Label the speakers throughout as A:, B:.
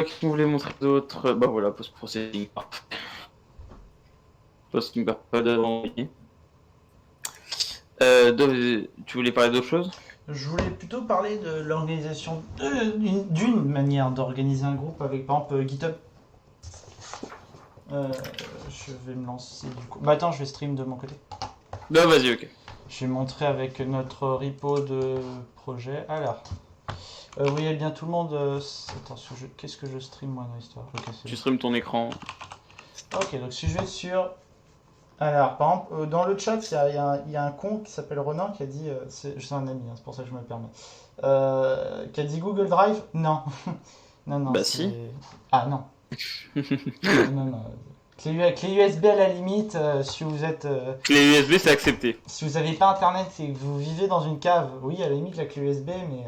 A: qu'est-ce qu'on voulait montrer d'autre? Bah voilà, post-processing. Post-processing pas d'avant. Tu voulais parler d'autre chose?
B: Je voulais plutôt parler de l'organisation d'une manière d'organiser un groupe avec par exemple GitHub. Je vais me lancer du coup. Bah attends, je vais stream de mon côté.
A: Non, vas-y, ok.
B: Je vais montrer avec notre repo de projet. Alors, vous voyez bien tout le monde. Attends, qu'est-ce que je stream moi dans l'histoire?
A: Tu stream ton écran.
B: Ok, donc si je vais sur. Alors, par exemple, dans le chat, il y a un con qui s'appelle Ronan qui a dit. C'est un ami, hein, c'est pour ça que je me permets. Qui a dit Google Drive. Non. Non, non,
A: Bah
B: c'est.
A: si.
B: Ah non. Non, non. Clé USB à la limite, si vous êtes.
A: Les USB, c'est accepté.
B: Si vous n'avez pas internet et que vous vivez dans une cave, oui, à la limite, la clé USB, mais.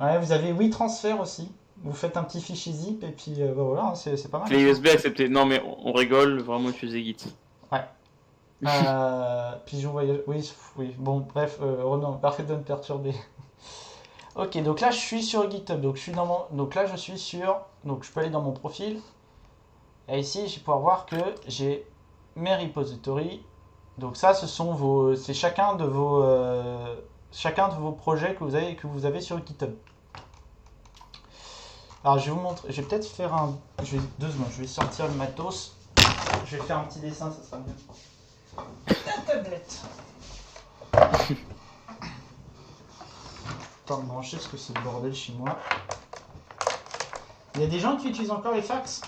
B: Ouais, vous avez WeTransfer aussi. Vous faites un petit fichier zip et puis bah voilà, hein, c'est pas mal.
A: Les USB accepté. Non, mais on rigole, vraiment utiliser Git.
B: Ouais. Pigeon voyage. Oui, oui. Bon, bref, Renan, arrête de me perturber. Ok, donc là je suis sur GitHub. Donc je suis dans mon. Donc là je suis sur. Donc je peux aller dans mon profil. Et ici je vais pouvoir voir que j'ai mes repositories. Donc ça, ce sont vos. C'est chacun de vos projets que vous avez sur GitHub. Alors je vais vous montrer. Je vais peut-être faire un. 2 secondes. Je vais sortir le matos. Je vais faire un petit dessin, ça sera mieux. La tablette. Attends, brancher parce que c'est le bordel chez moi. Il y a des gens qui utilisent encore les fax.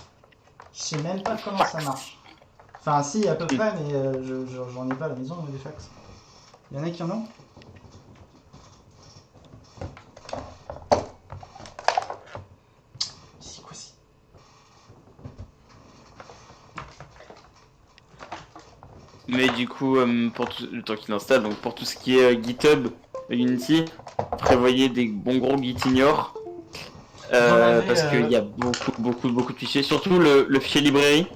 B: Je sais même pas comment ça marche. Enfin, si, à peu près, mais j'en ai pas à la maison, des fax. Il y en a qui en ont. C'est quoi ça?
A: Mais du coup, pour tout, le temps qu'il installe, donc pour tout ce qui est GitHub, Unity, prévoyez des bons gros Gitignore. Parce qu'il y a beaucoup de fichiers. Surtout le fichier librairie.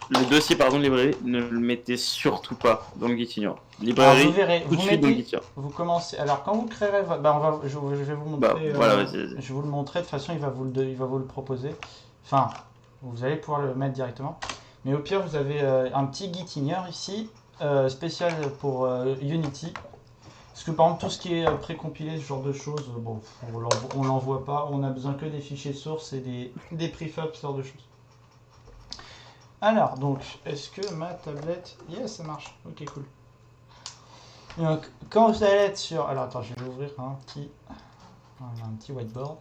A: Le dossier, pardon, de librairie, ne le mettez surtout pas dans le Gitignore. Librairie,
B: Alors vous verrez,
A: tout de suite dans le Gitignore.
B: vous commencez. Alors quand vous créerez, bah je vais vous montrer.
A: Bah, voilà, vas-y.
B: Je vais vous le montrer. De toute façon, il va vous le proposer. Enfin, vous allez pouvoir le mettre directement. Mais au pire, vous avez un petit Gitignore ici, spécial pour Unity. Parce que par exemple, tout ce qui est précompilé, ce genre de choses, bon, on l'envoie pas. On a besoin que des fichiers sources et des prefabs, ce genre de choses. Alors, donc, est-ce que ma tablette... Yes, ça marche. Ok, cool. Donc, quand vous allez être sur... Alors, attends, je vais ouvrir un petit whiteboard.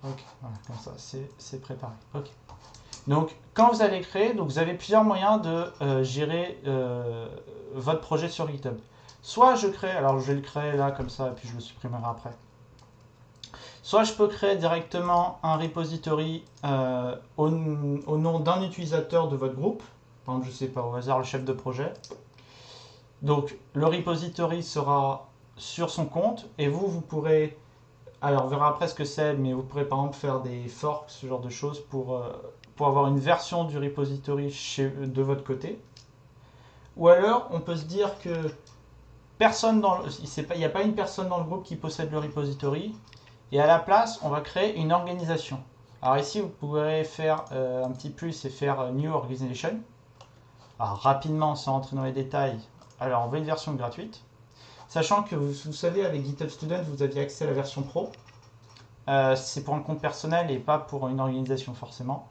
B: Ok, voilà, comme ça, c'est préparé. Ok. Donc, quand vous allez créer, donc vous avez plusieurs moyens de gérer votre projet sur GitHub. Soit je crée, alors je vais le créer là comme ça, et puis je le supprimerai après. Soit je peux créer directement un repository au nom d'un utilisateur de votre groupe. Par exemple, je sais pas, au hasard, le chef de projet. Donc, le repository sera sur son compte, et vous pourrez... Alors, on verra après ce que c'est, mais vous pourrez par exemple faire des forks, ce genre de choses, pour avoir une version du repository de votre côté. Ou alors, on peut se dire que il n'y a pas une personne dans le groupe qui possède le repository, et à la place, on va créer une organisation. Alors ici, vous pourrez faire un petit plus et faire New Organization. Alors rapidement, sans rentrer dans les détails, alors on veut une version gratuite. Sachant que vous savez, avec GitHub Student, vous aviez accès à la version pro. C'est pour un compte personnel et pas pour une organisation forcément.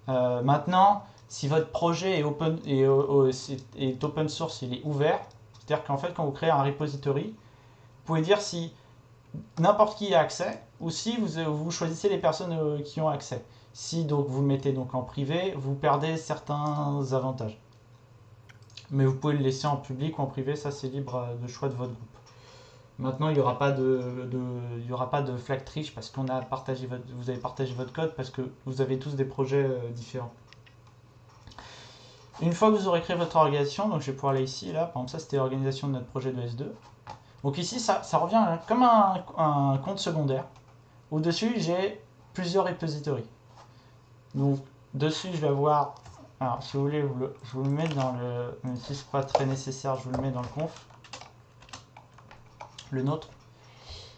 B: Maintenant, si votre projet est open source, il est ouvert, c'est-à-dire qu'en fait, quand vous créez un repository, vous pouvez dire si n'importe qui a accès ou si vous choisissez les personnes qui ont accès. Si donc vous le mettez donc en privé, vous perdez certains avantages. Mais vous pouvez le laisser en public ou en privé, ça c'est libre de choix de votre groupe. Maintenant, il n'y aura pas de flag triche parce qu'on a vous avez partagé votre code parce que vous avez tous des projets différents. Une fois que vous aurez créé votre organisation, donc je vais pouvoir aller ici, là, par exemple ça c'était l'organisation de notre projet de S2. Donc ici ça revient comme un compte secondaire. Au-dessus j'ai plusieurs repositories. Donc dessus je vais avoir Alors, si vous voulez, je vous le mets dans le... Même si c'est pas très nécessaire, je vous le mets dans le conf. Le nôtre.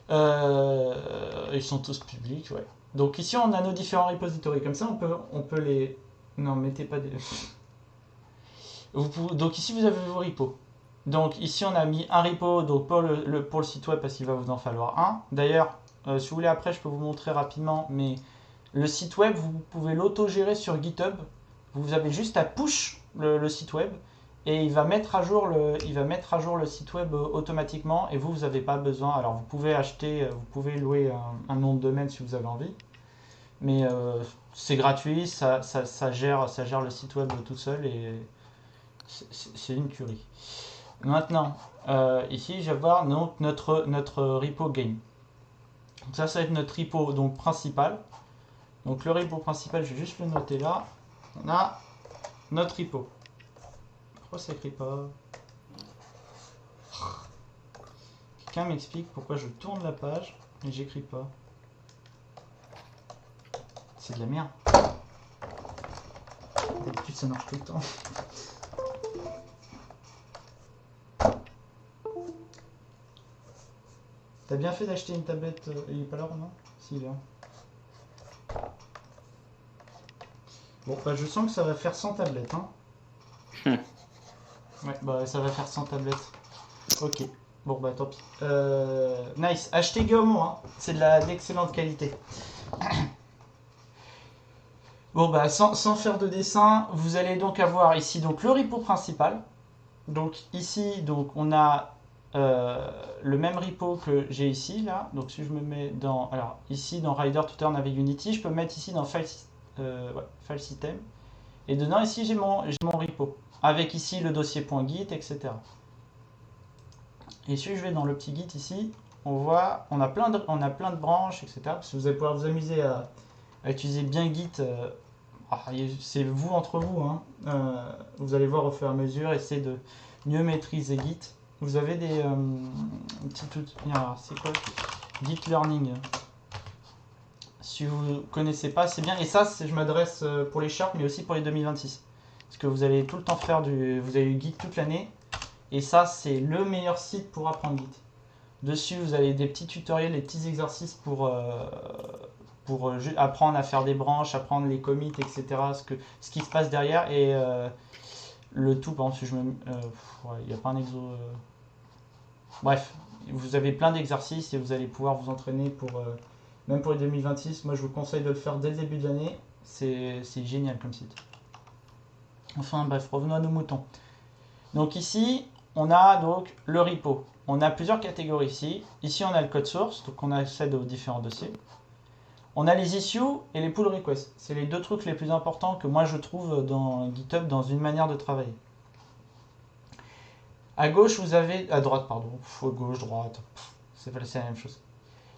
B: Ils sont tous publics, ouais. Donc ici, on a nos différents repositories. Comme ça, on peut les... Non, mettez pas des... Donc ici, vous avez vos repos. Donc ici, on a mis un repo donc pour le site web parce qu'il va vous en falloir un. D'ailleurs, si vous voulez, après, je peux vous montrer rapidement, mais le site web, vous pouvez l'auto-gérer sur GitHub. Vous avez juste à push le site web et il va mettre à jour le site web automatiquement et vous n'avez pas besoin. Alors vous pouvez acheter, vous pouvez louer un nom de domaine si vous avez envie, mais c'est gratuit, ça gère le site web tout seul et c'est une tuerie. Maintenant, ici je vais voir donc, notre repo game. Donc ça va être notre repo donc, principal. Donc le repo principal, je vais juste le noter là. On a notre repo. Pourquoi ça écrit pas? Quelqu'un m'explique pourquoi je tourne la page et j'écris pas. C'est de la merde. D'habitude ça marche tout le temps. T'as bien fait d'acheter une tablette. Il est pas là, non? Si, il est là. Bon, bah je sens que ça va faire 100 tablettes. Hein. Ouais, bah ça va faire 100 tablettes. Ok. Bon, bah tant pis. Nice. Achetez Gaumont, hein. C'est de l'excellente qualité. Bon, bah sans faire de dessin, vous allez donc avoir ici donc, le repo principal. Donc ici, donc, on a le même repo que j'ai ici, là. Donc si je me mets dans... Alors, ici, dans Rider to Turn avec Unity, je peux me mettre ici dans File System. Et dedans, ici, j'ai mon repo. Avec ici le dossier .git, etc. Et si je vais dans le petit Git ici, on voit, on a plein de branches, etc. Parce que vous allez pouvoir vous amuser à utiliser bien Git. C'est vous entre vous. Hein. Vous allez voir au fur et à mesure, essayer de mieux maîtriser Git. Vous avez des petits outils. C'est quoi? Git Learning. Si vous ne connaissez pas, c'est bien. Et ça, je m'adresse pour les Sharp, mais aussi pour les 2026. Parce que vous allez tout le temps faire vous avez eu Git toute l'année. Et ça, c'est le meilleur site pour apprendre Git. Dessus, vous avez des petits tutoriels, des petits exercices pour apprendre à faire des branches, apprendre les commits, etc. Ce qui se passe derrière. Et le tout, par exemple, si il n'y a pas un exo... Bref, vous avez plein d'exercices et vous allez pouvoir vous entraîner pour... même pour les 2026, moi je vous conseille de le faire dès le début de l'année. C'est génial comme site. Enfin bref, revenons à nos moutons. Donc ici, on a donc le repo. On a plusieurs catégories ici. Ici, on a le code source, donc on accède aux différents dossiers. On a les issues et les pull requests. C'est les deux trucs les plus importants que moi je trouve dans GitHub dans une manière de travailler. À gauche, vous avez... À droite, pardon. Gauche, droite. C'est la même chose.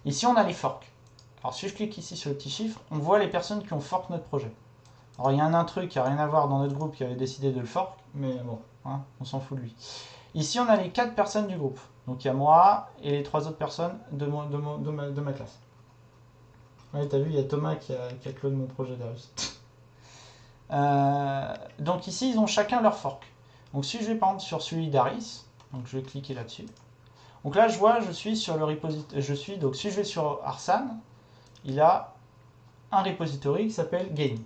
B: Ici, on a les forks. Alors, si je clique ici sur le petit chiffre, on voit les personnes qui ont fork notre projet. Alors, il y a un truc qui n'a rien à voir dans notre groupe qui avait décidé de le fork, mais bon, hein, on s'en fout de lui. Ici, on a les 4 personnes du groupe. Donc, il y a moi et les 3 autres personnes de ma classe. Ouais, t'as vu, il y a Thomas qui a clone mon projet Darius. Donc, ici, ils ont chacun leur fork. Donc, si je vais par exemple sur celui d'Aris, donc je vais cliquer là-dessus. Donc là, je vois, je suis sur le repository. Donc, si je vais sur Arsan, il a un repository qui s'appelle Game.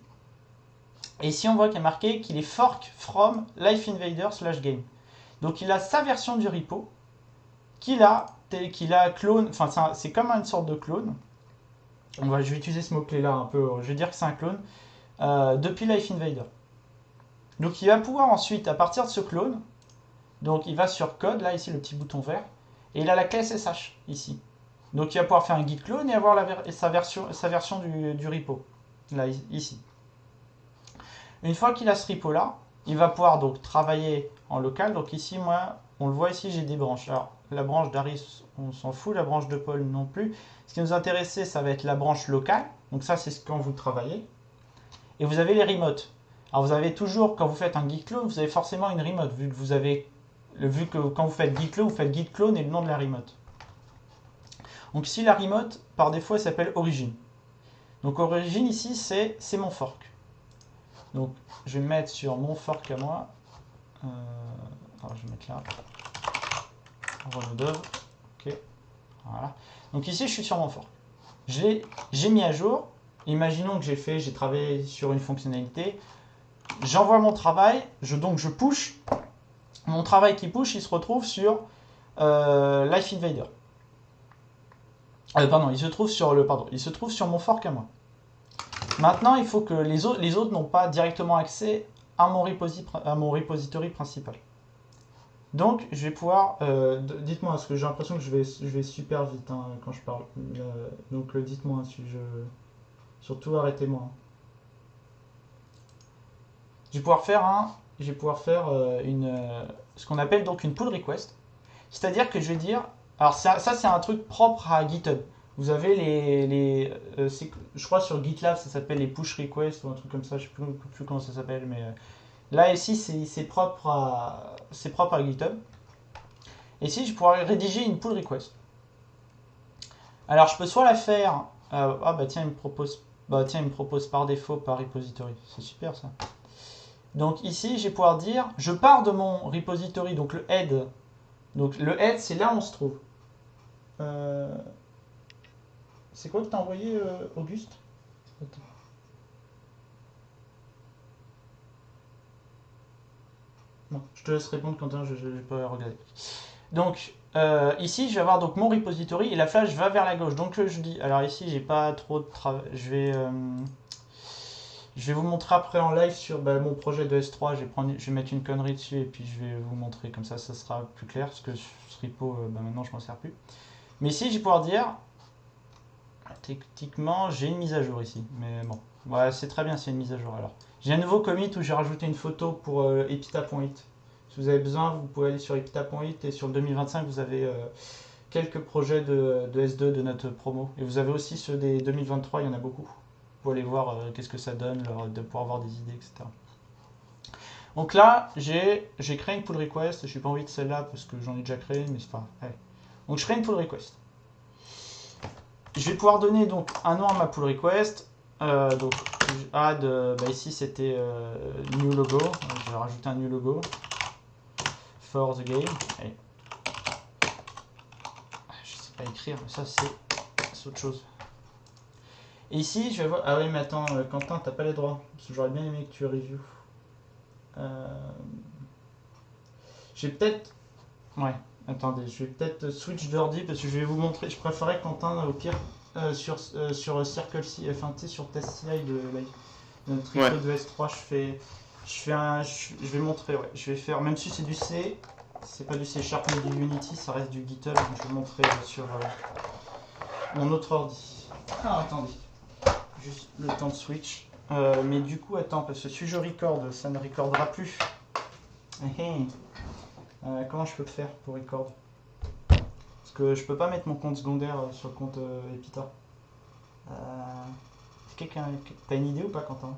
B: Et ici, on voit qu'il y a marqué qu'il est fork from lifeinvader/game. Donc, il a sa version du repo qu'il a clone. Enfin, c'est comme une sorte de clone. Je vais utiliser ce mot-clé-là un peu. Je vais dire que c'est un clone depuis lifeinvader. Donc, il va pouvoir ensuite, à partir de ce clone, donc il va sur code, là, ici, le petit bouton vert, et il a la clé SSH, ici. Donc, il va pouvoir faire un git clone et avoir sa version du repo, là, ici. Une fois qu'il a ce repo-là, il va pouvoir donc travailler en local. Donc, ici, moi, on le voit ici, j'ai des branches. Alors, la branche d'Aris, on s'en fout, la branche de Paul non plus. Ce qui nous intéressait, ça va être la branche locale. Donc, ça, c'est quand vous travaillez. Et vous avez les remotes. Alors vous avez toujours, quand vous faites un git clone, vous avez forcément une remote, vu que quand vous faites git clone et le nom de la remote. Donc ici la remote, par défaut, elle s'appelle origin. Donc origin ici, c'est mon fork. Donc je vais me mettre sur mon fork à moi. Alors je vais mettre là. Run ok. Voilà. Donc ici je suis sur mon fork. J'ai mis à jour. Imaginons que j'ai travaillé sur une fonctionnalité. J'envoie mon travail, donc je push. Mon travail qui push, il se retrouve sur Life Invader. Pardon, il se trouve sur mon fork à moi. Maintenant, il faut que les autres n'ont pas directement accès à mon repository principal. Donc, je vais pouvoir... dites-moi, parce que j'ai l'impression que je vais super vite hein, quand je parle. Donc, dites-moi si je... Surtout, arrêtez-moi. Je vais pouvoir faire, ce qu'on appelle donc une pull request. C'est-à-dire que je vais dire... Alors, ça c'est un truc propre à GitHub. Vous avez je crois sur GitLab, ça s'appelle les push requests ou un truc comme ça. Je ne sais plus comment ça s'appelle, mais... Là, ici, c'est propre à GitHub. Ici, je pourrais rédiger une pull request. Alors, je peux soit la faire... ah bah tiens, il me propose par défaut par repository. C'est super ça. Donc ici, je vais pouvoir dire, je pars de mon repository, donc le head. Donc le head, c'est là où on se trouve. C'est quoi que t'as envoyé, Auguste? Attends. Non, je te laisse répondre, Quentin, je n'ai pas regardé. Donc, ici, je vais avoir donc mon repository et la flash va vers la gauche. Donc, je dis, alors ici, j'ai pas trop de travail. Je vais vous montrer après en live sur mon projet de S3. Je vais mettre une connerie dessus et puis je vais vous montrer comme ça sera plus clair. Parce que ce repo, maintenant, je m'en sers plus. Mais ici, je vais pouvoir dire, techniquement, j'ai une mise à jour ici. Mais bon, ouais, c'est très bien, c'est une mise à jour alors. J'ai un nouveau commit où j'ai rajouté une photo pour epita.it. Si vous avez besoin, vous pouvez aller sur epita.it et sur le 2025, vous avez quelques projets de S2 de notre promo. Et vous avez aussi ceux des 2023, il y en a beaucoup. Vous pouvez aller voir qu'est-ce que ça donne, de pouvoir avoir des idées, etc. Donc là, j'ai créé une pull request. Je n'ai pas envie de celle-là parce que j'en ai déjà créé, mais c'est pas grave. Donc je crée une pull request. Je vais pouvoir donner donc un nom à ma pull request. Donc add, ici c'était new logo. Je vais rajouter un new logo for the game. Allez. Je sais pas écrire, mais ça c'est autre chose. Et ici je vais voir. Ah oui, mais attends, Quentin, t'as pas les droits. Parce que j'aurais bien aimé que tu review. J'ai peut-être. Ouais, attendez, je vais peut-être switch d'ordi parce que je vais vous montrer. Je préférais Quentin au pire sur Circle C, enfin tu sais, sur test CI de notre repo de S3. Je vais montrer, ouais. Je vais faire, même si c'est du C, c'est pas du C Sharp mais du Unity, ça reste du GitHub. Donc je vais montrer sur mon autre ordi. Ah, attendez, juste le temps de switch. Mais du coup, attends, parce que si je record, ça ne recordera plus. Comment je peux le faire pour record? Parce que je peux pas mettre mon compte secondaire sur le compte Epita. T'as une idée ou pas, Quentin?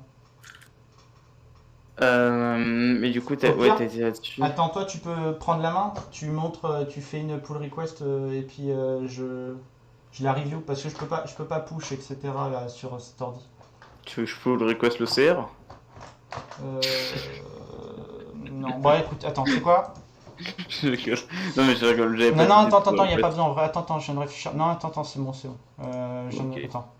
A: Mais du coup, t'as été là-dessus.
B: Attends, toi, tu peux prendre la main, tu montres, tu fais une pull request et puis je la review parce que je peux pas push, etc. là sur cet ordi.
A: Tu veux que je pull request le CR?
B: Non, bon, écoute, attends, c'est quoi?
A: Je rigole. Non, mais je rigole.
B: Non, attends, il a pas besoin. En vrai, attends, je viens de réfléchir. Non, attends, c'est bon, c'est bon.
A: Okay.
B: Attends.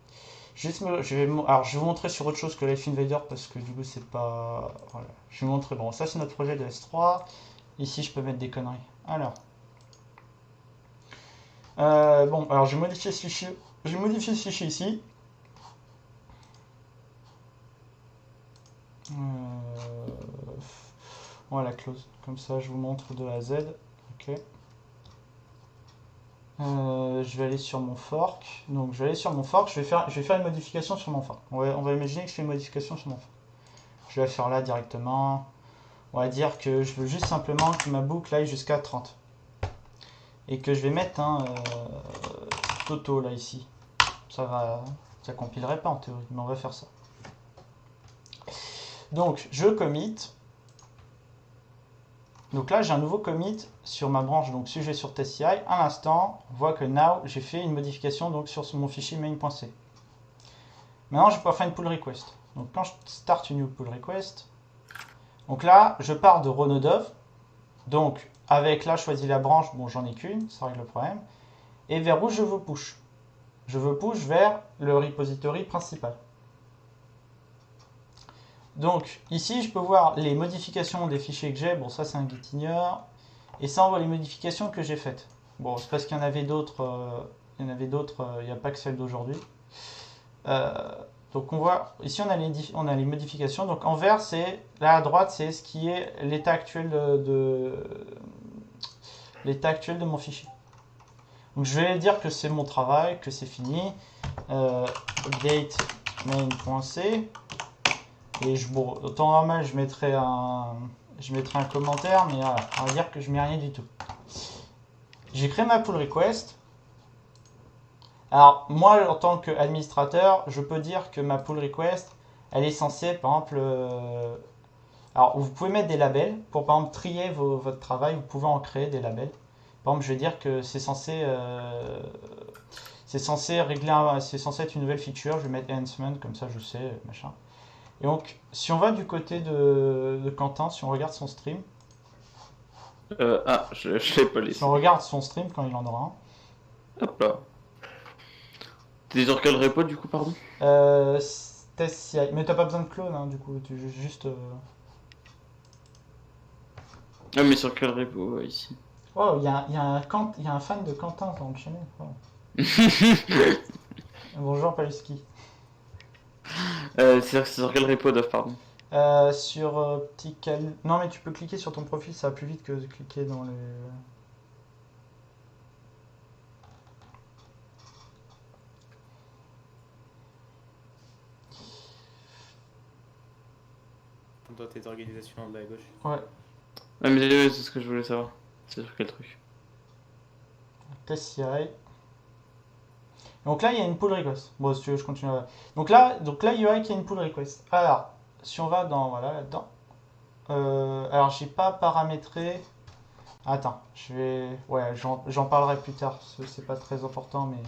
B: Je vais vous montrer sur autre chose que Life Invader parce que du coup, c'est pas. Voilà. Je vais vous montrer. Bon, ça, c'est notre projet de S3. Ici, je peux mettre des conneries. Alors. Bon, alors, je vais modifier ce fichier. Je vais modifier ce fichier ici. Voilà, close. Comme ça, je vous montre de A à Z. Ok. Je vais aller sur mon fork. Donc, je vais aller sur mon fork. Je vais faire une modification sur mon fork. On va imaginer que je fais une modification sur mon fork. Je vais la faire là directement. On va dire que je veux juste simplement que ma boucle aille jusqu'à 30. Et que je vais mettre un Toto là ici. Ça compilerait pas en théorie, mais on va faire ça. Donc, je commit. Donc là, j'ai un nouveau commit sur ma branche, donc si je vais sur test.ci, à l'instant, on voit que now, j'ai fait une modification donc sur mon fichier main.c. Maintenant, je vais pouvoir faire une pull request. Donc quand je start une new pull request, donc là, je pars de Ronodov. Donc avec là, choisis la branche, bon j'en ai qu'une, ça règle le problème. Et vers où je veux push? Je veux push vers le repository principal. Donc ici, je peux voir les modifications des fichiers que j'ai. Bon, ça c'est un gitignore. Et ça, on voit les modifications que j'ai faites. Bon, c'est parce qu'il y en avait d'autres. Il n'y a pas que celle d'aujourd'hui. Donc on voit, ici on a les modifications. Donc en vert, c'est là à droite, c'est ce qui est l'état actuel de mon fichier. Donc je vais dire que c'est mon travail, que c'est fini. Update main.c. Et bon, au temps normal, je mettrai un commentaire, mais voilà, on va dire que je mets rien du tout. J'ai créé ma pull request. Alors, moi, en tant qu'administrateur, je peux dire que ma pull request, elle est censée, par exemple... alors, vous pouvez mettre des labels pour, par exemple, trier votre travail. Vous pouvez en créer des labels. Par exemple, je vais dire que c'est censé régler... c'est censé être une nouvelle feature. Je vais mettre enhancement, comme ça, je sais, machin. Et donc, si on va du côté de Quentin, si on regarde son stream...
A: je l'ai pas laissé.
B: Si on regarde son stream quand il en aura un...
A: Hop là. T'es sur quel repo du coup, pardon?
B: Test CI. Mais t'as pas besoin de clone, hein, du coup, tu juste...
A: Ah, mais sur quel repo ici?
B: Oh, il y a un fan de Quentin dans le channel. Oh. Bonjour Paluski.
A: C'est sur quel repo, Dov, pardon?
B: Sur petit cal... Non, mais tu peux cliquer sur ton profil, ça va plus vite que de cliquer dans les...
C: Dans tes organisations en bas à gauche.
B: Ouais.
A: Ah, mais c'est ce que je voulais savoir. C'est sur quel truc?
B: Test CI. Donc là, il y a une pull request. Bon, si tu veux, je continue. Donc là, il y a une pull request. Alors, si on va dans... Voilà, là-dedans. Alors, j'ai pas paramétré... Attends, je vais... Ouais, j'en parlerai plus tard. C'est pas très important, mais...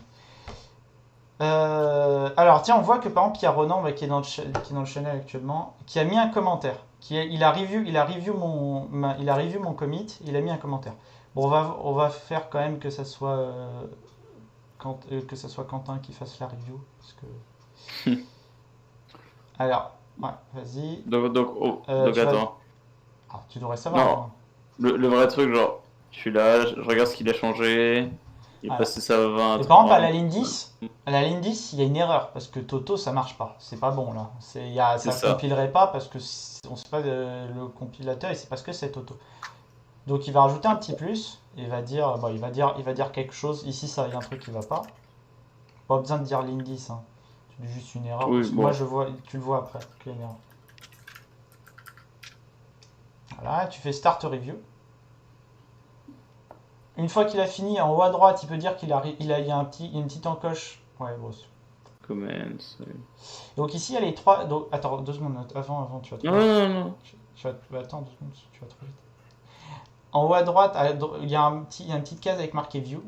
B: alors, tiens, on voit que par exemple, il y a Ronan qui est dans le channel actuellement, qui a mis un commentaire. Il a review mon commit, il a mis un commentaire. Bon, on va faire quand même que ça soit Quentin qui fasse la review, parce que... Alors, ouais, vas-y.
A: Donc
B: tu
A: attends.
B: Ah, tu devrais savoir.
A: Non.
B: Hein.
A: Le vrai truc, genre, je suis là, je regarde ce qu'il a changé. Il est passé ça à 20.
B: Et par exemple, à la ligne 10, il y a une erreur parce que Toto ça marche pas. C'est pas bon là. Ça compilerait pas parce que on sait pas le compilateur et c'est parce que c'est Toto. Donc il va rajouter un petit plus et il va dire quelque chose. Ici, ça, il y a un truc qui va pas. Pas besoin de dire ligne 10. Hein. Tu dis juste une erreur.
A: Oui, bon.
B: Moi, tu le vois après qu'il y a une erreur. Voilà, tu fais Start Review. Une fois qu'il a fini, en haut à droite, il peut dire qu'il y a une petite encoche. Ouais, bon.
A: Comments.
B: Donc ici, il y a les trois. Donc, attends, 2 secondes. Avant, tu vas trop vite.
A: Non.
B: Attends, 2 secondes, tu vas trop vite. En haut à droite, il y a une petite case avec marqué View.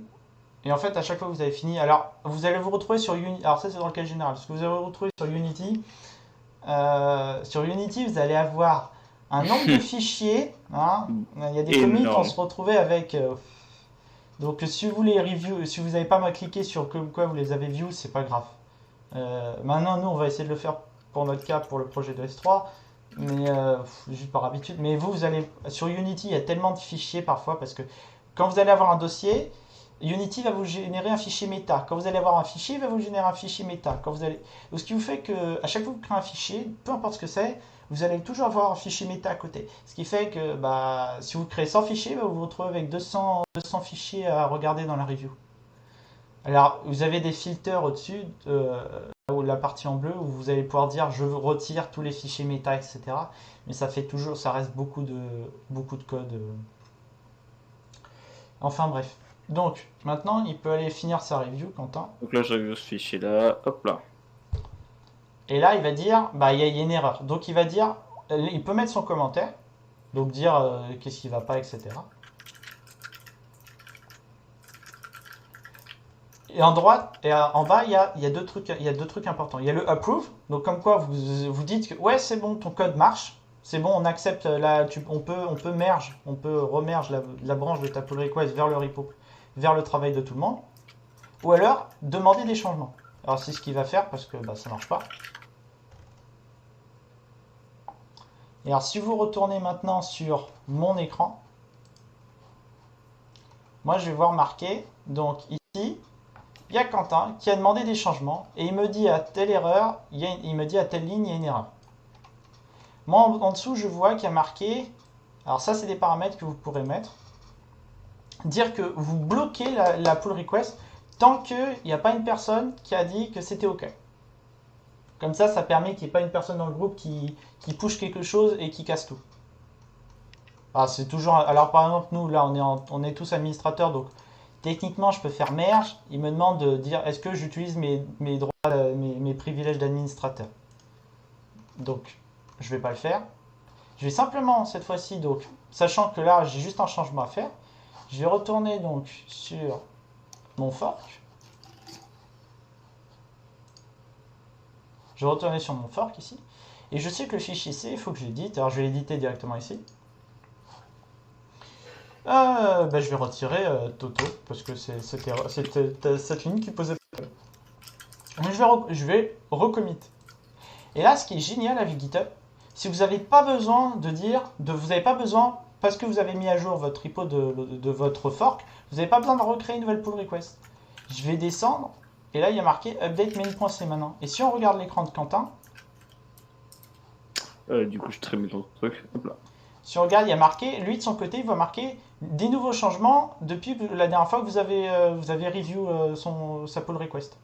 B: Et en fait, à chaque fois que vous avez fini, alors vous allez vous retrouver sur Unity. Alors ça, c'est dans le cas général. Parce que vous allez vous retrouver sur Unity. Vous allez avoir un nombre de fichiers. Hein. Il y a des commits, on se retrouvait avec. Donc si vous voulez review, si vous n'avez pas mal cliqué sur quoi vous les avez view, c'est pas grave. Maintenant, nous, on va essayer de le faire pour notre cas, pour le projet de S3. Mais juste par habitude. Mais vous allez sur Unity, il y a tellement de fichiers parfois parce que quand vous allez avoir un dossier, Unity va vous générer un fichier méta. Quand vous allez avoir un fichier, il va vous générer un fichier méta. Donc, ce qui vous fait que à chaque fois que vous créez un fichier, peu importe ce que c'est, vous allez toujours avoir un fichier méta à côté. Ce qui fait que si vous créez 100 fichiers, vous vous retrouvez avec 200 fichiers à regarder dans la review. Alors, vous avez des filters au-dessus, la partie en bleu, où vous allez pouvoir dire je retire tous les fichiers méta, etc. Mais ça reste beaucoup de code. Enfin bref. Donc, maintenant, il peut aller finir sa review, Quentin.
A: Donc là, je review ce fichier-là. Hop là.
B: Et là, il va dire, il y a une erreur. Donc, il va dire, il peut mettre son commentaire. Donc, dire qu'est-ce qui va pas, etc. Et en droite et en bas, il y a deux trucs importants. Il y a le approve, donc comme quoi vous dites que ouais, c'est bon, ton code marche, c'est bon, on accepte, on peut merge, on peut remerge la branche de ta pull request vers le repo, vers le travail de tout le monde. Ou alors, demander des changements. Alors c'est ce qu'il va faire parce que bah, ça marche pas. Et alors si vous retournez maintenant sur mon écran, moi je vais voir marqué, donc ici, il y a Quentin qui a demandé des changements et il me dit à telle erreur, il me dit à telle ligne il y a une erreur. Moi en dessous je vois qu'il y a marqué, alors ça c'est des paramètres que vous pourrez mettre, dire que vous bloquez la pull request tant qu'il n'y a pas une personne qui a dit que c'était OK. Comme ça permet qu'il n'y ait pas une personne dans le groupe qui push quelque chose et qui casse tout. Alors, c'est toujours. Alors par exemple nous là on est tous administrateurs donc techniquement je peux faire merge. Il me demande de dire est-ce que j'utilise mes droits, mes privilèges d'administrateur. Donc je vais pas le faire. Je vais simplement cette fois-ci donc sachant que là j'ai juste un changement à faire. Je vais retourner donc sur mon fork. Je vais retourner sur mon fork ici. Et je sais que le fichier C, il faut que je l'édite. Alors je vais l'éditer directement ici. Je vais retirer Toto, parce que c'était cette ligne qui posait problème. Je vais recommit. Et là, ce qui est génial avec GitHub, si vous n'avez pas besoin vous n'avez pas besoin, parce que vous avez mis à jour votre repo de votre fork, vous n'avez pas besoin de recréer une nouvelle pull request. Je vais descendre, et là, il y a marqué update main.c maintenant. Et si on regarde l'écran de Quentin,
A: du coup, je trémule ton truc. Hop là.
B: Si on regarde, il y a marqué, lui de son côté, il va marquer des nouveaux changements depuis la dernière fois que vous avez review sa pull request.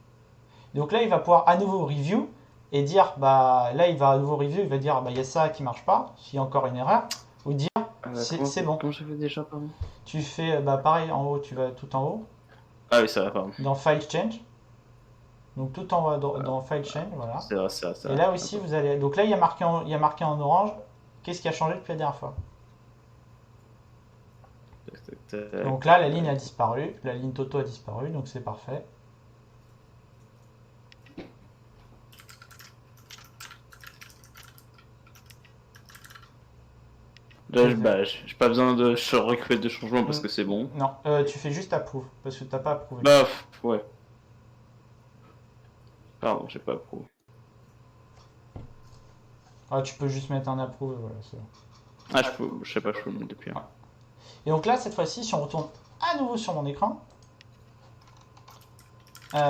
B: Donc là, il va pouvoir à nouveau review et dire, bah là, il va à nouveau review, il va dire, bah il y a ça qui marche pas, s'il y a encore une erreur, ou dire, c'est bon.
A: Comment je fais déjà, pardon?
B: Tu fais, bah pareil, en haut, tu vas tout en haut.
A: Ah oui, ça va, pardon.
B: Dans File Change. Donc tout en haut dans File Change, voilà.
A: C'est vrai, c'est vrai.
B: Et là aussi, vous allez. Donc là, il y a marqué en orange. Qu'est-ce qui a changé depuis la dernière fois? Donc là, la ligne a disparu. La ligne Toto a disparu, donc c'est parfait.
A: Là, j'ai pas besoin de recréer de changement parce que c'est bon.
B: Non, tu fais juste approve, parce que t'as pas approuvé.
A: Bah, ouais. Pardon, j'ai pas approuvé.
B: Ah, tu peux juste mettre un approve, voilà, c'est bon.
A: Ah, je sais pas, je peux le mettre depuis.
B: Ouais. Et donc là, cette fois-ci, si on retourne à nouveau sur mon écran, il y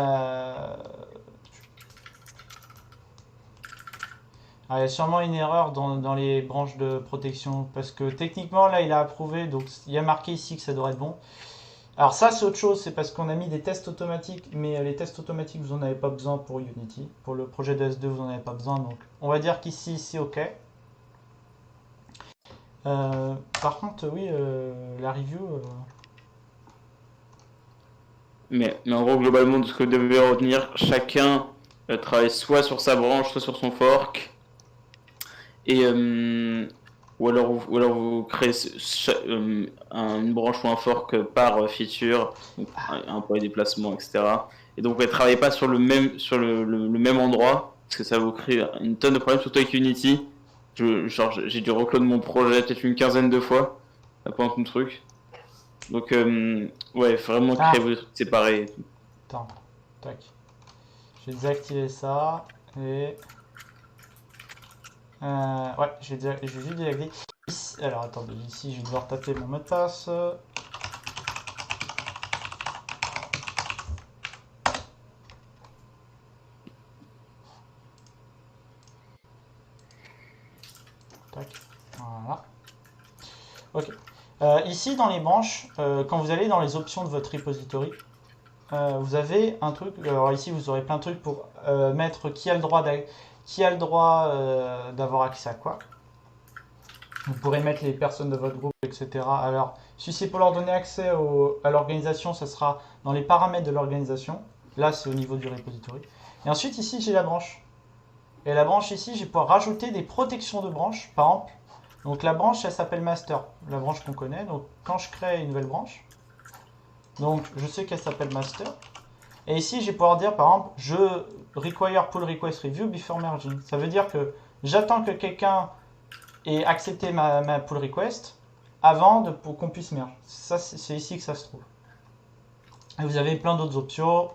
B: a sûrement une erreur dans les branches de protection, parce que techniquement, là, il a approuvé, donc il y a marqué ici que ça devrait être bon. Alors ça, c'est autre chose, c'est parce qu'on a mis des tests automatiques, mais les tests automatiques, vous n'en avez pas besoin pour Unity. Pour le projet de S2, vous n'en avez pas besoin, donc on va dire qu'ici, c'est OK. Par contre, oui, la review...
A: Mais en gros, globalement, de ce que vous devez retenir, chacun travaille soit sur sa branche, soit sur son fork. Et, ou alors vous créez une branche ou un fork par feature, donc un point de déplacement, etc. Et donc vous ne travaillez pas sur le même endroit, parce que ça vous crée une tonne de problèmes, surtout avec Unity. J'ai dû recloner mon projet peut-être une quinzaine de fois, pendant tout le truc. Donc ouais, vraiment créer vos trucs séparés.
B: Attends, tac. Je vais désactiver ça, et... ouais, je vais juste désactiver. Alors attendez, ici je vais devoir taper mon mot de passe. Tac, voilà. Ok. Ici dans les branches, quand vous allez dans les options de votre repository, vous avez un truc. Alors ici vous aurez plein de trucs pour mettre qui a le droit d'avoir accès à quoi. Vous pourrez mettre les personnes de votre groupe, etc. Alors, si c'est pour leur donner accès à l'organisation, ça sera dans les paramètres de l'organisation. Là, c'est au niveau du repository. Et ensuite, ici, j'ai la branche. Et la branche ici, je vais pouvoir rajouter des protections de branche, par exemple. Donc la branche, elle s'appelle master, la branche qu'on connaît. Donc quand je crée une nouvelle branche, donc je sais qu'elle s'appelle master. Et ici, je vais pouvoir dire, par exemple, je require pull request review before merging. Ça veut dire que j'attends que quelqu'un ait accepté ma pull request avant pour qu'on puisse merge. Ça, c'est ici que ça se trouve. Et vous avez plein d'autres options.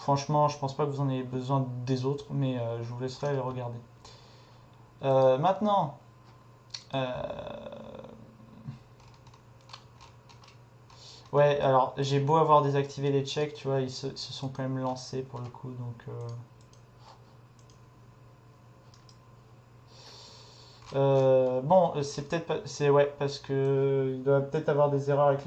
B: Franchement, je pense pas que vous en ayez besoin des autres, mais je vous laisserai les regarder. Maintenant, ouais, alors j'ai beau avoir désactivé les checks, tu vois, ils se sont quand même lancés pour le coup, donc. Bon, c'est peut-être pas, c'est ouais, parce que il doit peut-être avoir des erreurs avec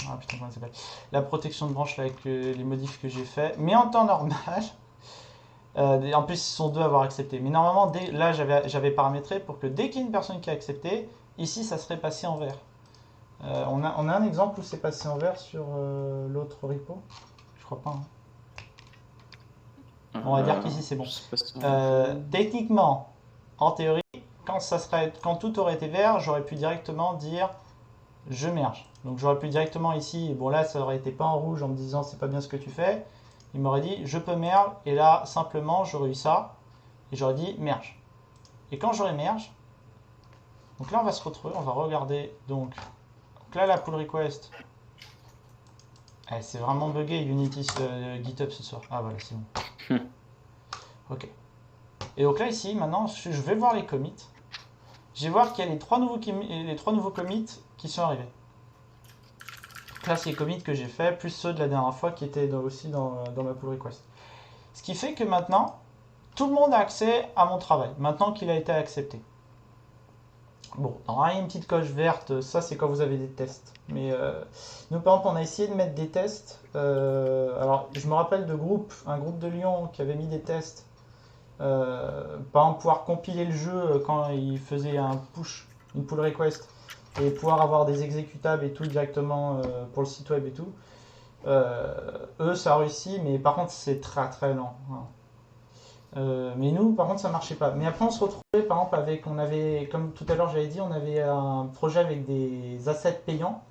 B: ah putain, comment ça s'appelle, la protection de branche là, avec les modifs que j'ai fait. Mais en temps normal, en plus ils sont deux à avoir accepté. Mais normalement, là j'avais paramétré pour que dès qu'il y a une personne qui a accepté, ici ça serait passé en vert. On a un exemple où c'est passé en vert sur l'autre repo. Je crois pas. Hein. On va dire qu'ici c'est bon. Techniquement, en théorie, quand tout aurait été vert, j'aurais pu directement dire je merge. Donc j'aurais pu directement ici, bon là ça aurait été pas en rouge en me disant c'est pas bien ce que tu fais. Il m'aurait dit je peux merge, et là simplement j'aurais eu ça, et j'aurais dit merge. Et quand j'aurais merge, donc là on va se retrouver, on va regarder, donc là la pull request, c'est vraiment bugué Unity GitHub ce soir. Ah voilà, c'est bon. Ok. Et donc là ici, maintenant, je vais voir les commits. Je vais voir qu'il y a les trois nouveaux commits qui sont arrivés. Donc là, c'est les commits que j'ai fait, plus ceux de la dernière fois qui étaient aussi dans ma pull request. Ce qui fait que maintenant, tout le monde a accès à mon travail, maintenant qu'il a été accepté. Bon, il y a une petite coche verte, ça c'est quand vous avez des tests. Mais nous, par exemple, on a essayé de mettre des tests. Alors, je me rappelle un groupe de Lyon qui avait mis des tests. Par exemple, pouvoir compiler le jeu quand il faisait un push, une pull request, et pouvoir avoir des exécutables et tout directement pour le site web et tout. Eux, ça a réussi, mais par contre, c'est très très lent. Mais nous, par contre, ça marchait pas. Mais après, on se retrouvait, par exemple, on avait, comme tout à l'heure j'avais dit, on avait un projet avec des assets payants,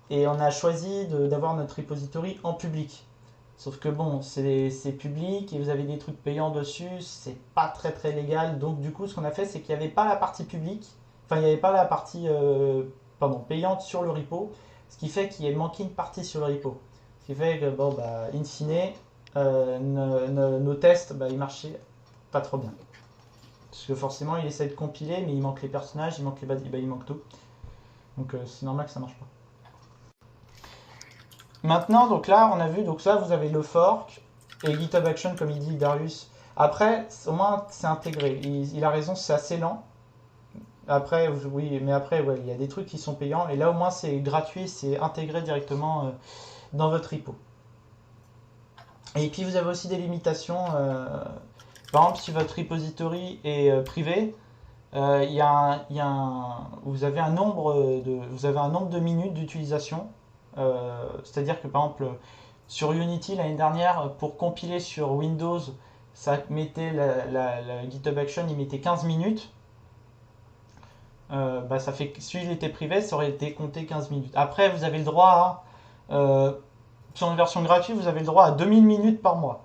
B: et on a choisi d'avoir notre repository en public. Sauf que bon, c'est public et vous avez des trucs payants dessus, c'est pas très très légal. Donc du coup, ce qu'on a fait, c'est qu'il n'y avait pas la partie publique, enfin il n'y avait pas la partie payante sur le repo, ce qui fait qu'il manquait une partie sur le repo. Ce qui fait que bon, bah, in fine, nos tests, bah, ils marchaient pas trop bien. Parce que forcément, il essaie de compiler, mais il manque les personnages, il manque il manque tout. Donc c'est normal que ça marche pas. Maintenant, donc là, on a vu, donc là, vous avez le fork et GitHub Action, comme il dit Darius. Après, au moins, c'est intégré. Il a raison, c'est assez lent. Après, oui, mais après, ouais, il y a des trucs qui sont payants. Et là, au moins, c'est gratuit, c'est intégré directement dans votre repo. Et puis, vous avez aussi des limitations. Par exemple, si votre repository est privé, vous avez un nombre de minutes d'utilisation. C'est-à-dire que par exemple sur Unity l'année dernière, pour compiler sur Windows, ça mettait la GitHub Action, il mettait 15 minutes. Bah, ça fait que si il était privé, ça aurait été compté 15 minutes. Après, vous avez le droit à, sur une version gratuite, vous avez le droit à 2000 minutes par mois.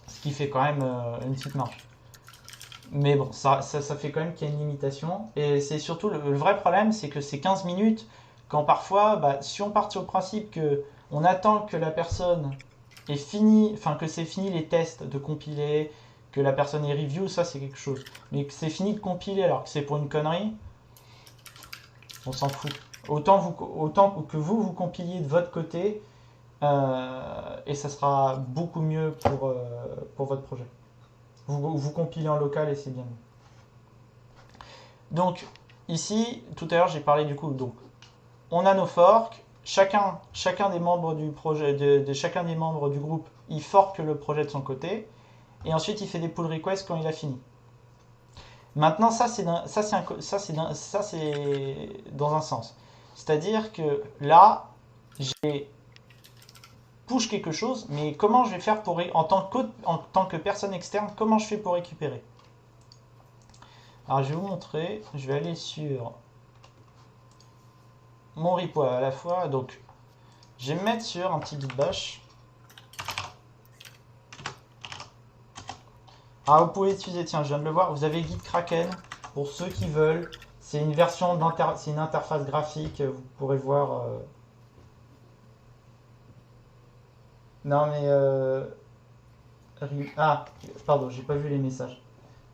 B: Ce qui fait quand même une petite marge. Mais bon, ça fait quand même qu'il y a une limitation. Et c'est surtout le vrai problème, c'est que ces 15 minutes, quand parfois, bah, si on part sur le principe que on attend que la personne ait fini, enfin que c'est fini les tests de compiler, que la personne ait review, ça c'est quelque chose. Mais que c'est fini de compiler alors que c'est pour une connerie, on s'en fout. Autant que vous compiliez de votre côté, et ça sera beaucoup mieux pour votre projet. Vous compilez en local et c'est bien mieux. Donc ici, tout à l'heure j'ai parlé du coup, donc on a nos forks, chacun des membres du projet, chacun des membres du groupe, il fork le projet de son côté, et ensuite il fait des pull requests quand il a fini. Maintenant ça c'est dans un sens. C'est-à-dire que là, j'ai push quelque chose, mais comment je vais faire en tant que personne externe, comment je fais pour récupérer? Alors je vais vous montrer, je vais aller sur mon repo à la fois, donc Je vais me mettre sur un petit git bash. Ah, vous pouvez utiliser, tiens, je viens de le voir, vous avez Git Kraken pour ceux qui veulent. C'est une version c'est une interface graphique, vous pourrez voir. Non mais ah, pardon, j'ai pas vu les messages.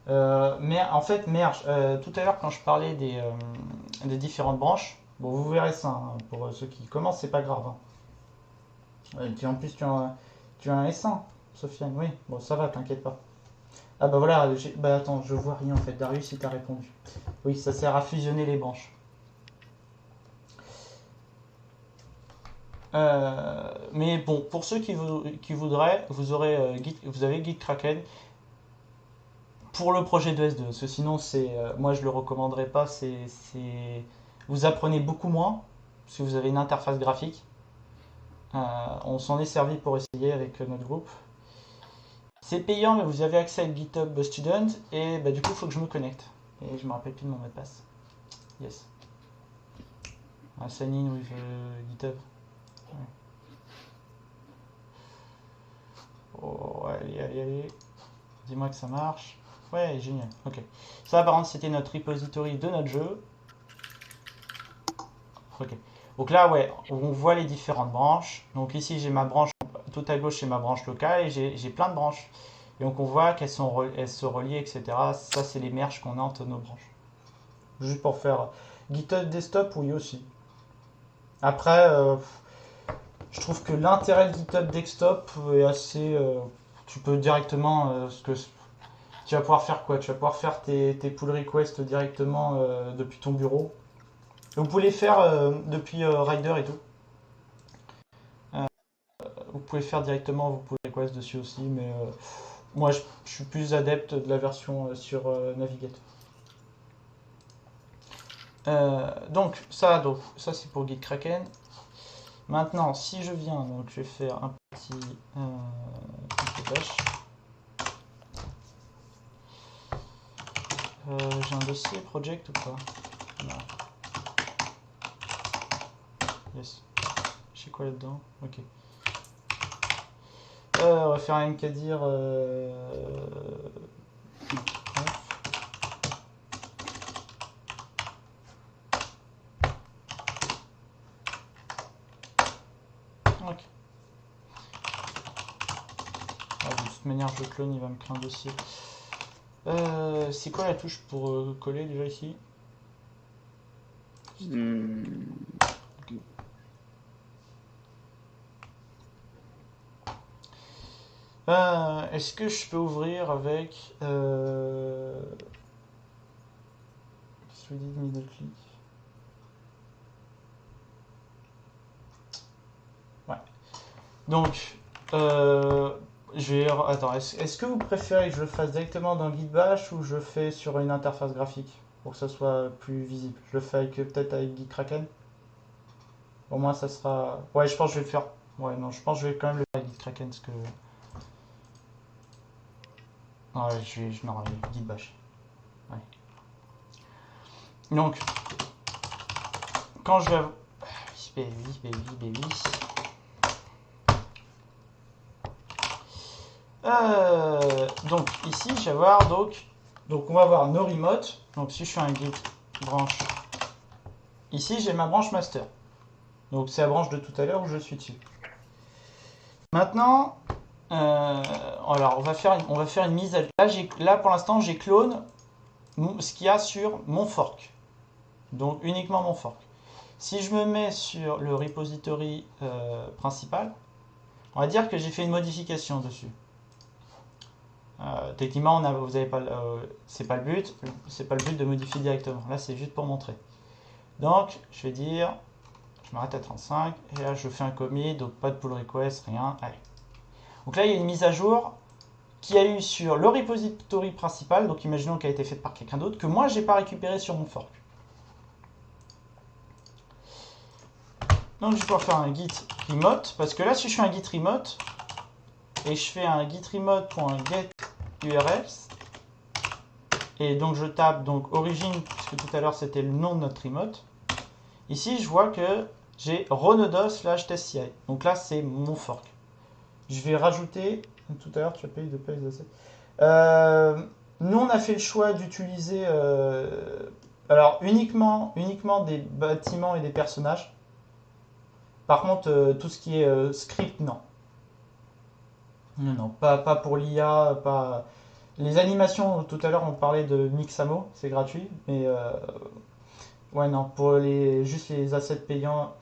B: Mais en fait, Merge, tout à l'heure quand je parlais des différentes branches, bon, vous verrez ça, hein, pour ceux qui commencent, c'est pas grave. Hein. Et puis en plus, tu as un S1, Sofiane, oui, bon, ça va, t'inquiète pas. Ah bah voilà, bah attends, je vois rien en fait, Darius, il t'a répondu. Oui, ça sert à fusionner les branches. Mais bon, pour ceux qui voudraient, vous avez Git Kraken pour le projet de S2. Parce que sinon, moi je le recommanderais pas. Vous apprenez beaucoup moins si vous avez une interface graphique. On s'en est servi pour essayer avec notre groupe. C'est payant, mais vous avez accès à GitHub Student et bah, du coup, il faut que je me connecte. Et je me rappelle plus de mon mot de passe. Yes. Sign in with GitHub. Ouais. Oh, allez. Dis-moi que ça marche. Ouais, génial. Ok. Ça, par contre, c'était notre repository de notre jeu. Ok. Donc là, ouais, on voit les différentes branches. Donc ici, j'ai ma branche, tout à gauche, c'est ma branche locale et j'ai plein de branches. Et donc on voit qu'elles se relient, etc. Ça, c'est les merges qu'on a entre nos branches. Juste pour faire GitHub Desktop, oui aussi. Après, je trouve que l'intérêt de GitHub Desktop est assez... tu peux directement... tu vas pouvoir faire quoi? Tu vas pouvoir faire tes pull requests directement depuis ton bureau. Vous pouvez les faire depuis Rider et tout. Vous pouvez faire directement vos pull requests dessus aussi, mais moi je suis plus adepte de la version sur Navigator. Donc ça c'est pour Git Kraken. Maintenant, si je viens, donc je vais faire un petit bash. J'ai un dossier project ou pas? Non. Yes. Je sais quoi là-dedans? Ok. On va faire un mkdir. Ok. Ah, de toute manière, je clone, il va me créer un dossier. C'est quoi la touche pour coller déjà ici? Est-ce que je peux ouvrir avec 3D middle click? Ouais. Donc, attends, est-ce que vous préférez que je le fasse directement dans Git Bash ou je le fais sur une interface graphique pour que ça soit plus visible? Je le fais peut-être avec Git Kraken? Au moins, ça sera... Ouais, je pense que je vais le faire. Ouais, non, je pense que je vais quand même le faire avec Git Kraken parce que... Ouais, non, Git Bash. Ouais. Donc, quand je vais... Donc, ici, je vais avoir... Donc, on va avoir no remote. Donc, si je fais un git branch... Ici, j'ai ma branche master. Donc, c'est la branche de tout à l'heure où je suis dessus. Maintenant... alors, on va faire une mise à... Là, pour l'instant, j'ai clone ce qu'il y a sur mon fork. Donc, uniquement mon fork. Si je me mets sur le repository principal, on va dire que j'ai fait une modification dessus. Techniquement, vous avez pas, c'est pas le but. C'est pas le but de modifier directement. Là, c'est juste pour montrer. Donc, je vais dire, je m'arrête à 35 et là, je fais un commit, donc pas de pull request, rien. Allez. Donc là, il y a une mise à jour qui a eu sur le repository principal. Donc, imaginons qu'elle a été faite par quelqu'un d'autre que moi, j'ai pas récupéré sur mon fork. Donc, je vais pouvoir faire un git remote parce que là, si je fais un git remote et je fais un git remote.get URLs et donc je tape donc origine puisque tout à l'heure c'était le nom de notre remote. Ici je vois que j'ai ronodos/testci. Donc là, c'est mon fork. Je vais rajouter. Tout à l'heure, tu as payé de paye. Nous, on a fait le choix d'utiliser alors uniquement des bâtiments et des personnages. Par contre, tout ce qui est script, non. Non, pas pour l'IA, pas. Les animations, tout à l'heure, on parlait de Mixamo, c'est gratuit, mais ouais, non, pour juste les assets payants.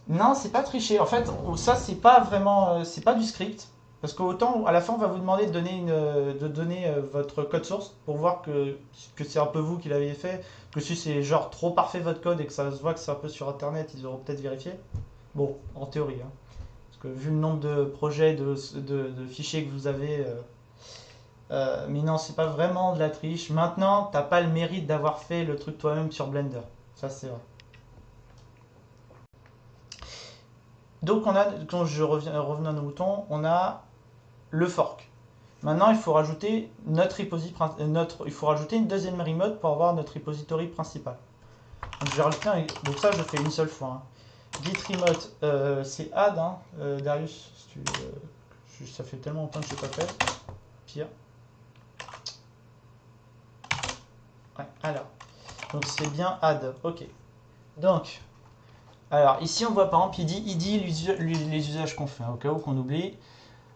B: Non, c'est pas tricher. En fait, ça, c'est pas vraiment. C'est pas du script. Parce qu'autant, à la fin, on va vous demander de donner votre code source pour voir que c'est un peu vous qui l'avez fait. Que si c'est genre trop parfait votre code et que ça se voit que c'est un peu sur internet, ils auront peut-être vérifié. Bon, en théorie. Hein. Parce que vu le nombre de projets, de fichiers que vous avez. Mais non, c'est pas vraiment de la triche. Maintenant, t'as pas le mérite d'avoir fait le truc toi-même sur Blender. Ça, c'est vrai. Donc, quand je reviens à nos moutons, on a le fork. Maintenant, il faut rajouter il faut rajouter une deuxième remote pour avoir notre repository principal. Donc, je vais rajouter donc ça, je fais une seule fois. Hein. Git remote, c'est add, hein, Darius. Si ça fait tellement longtemps que je l'ai pas fait. Pire. Ouais, alors. Donc c'est bien add. Ok. Donc, alors ici on voit par exemple, il dit les usages qu'on fait, hein, au cas où qu'on oublie.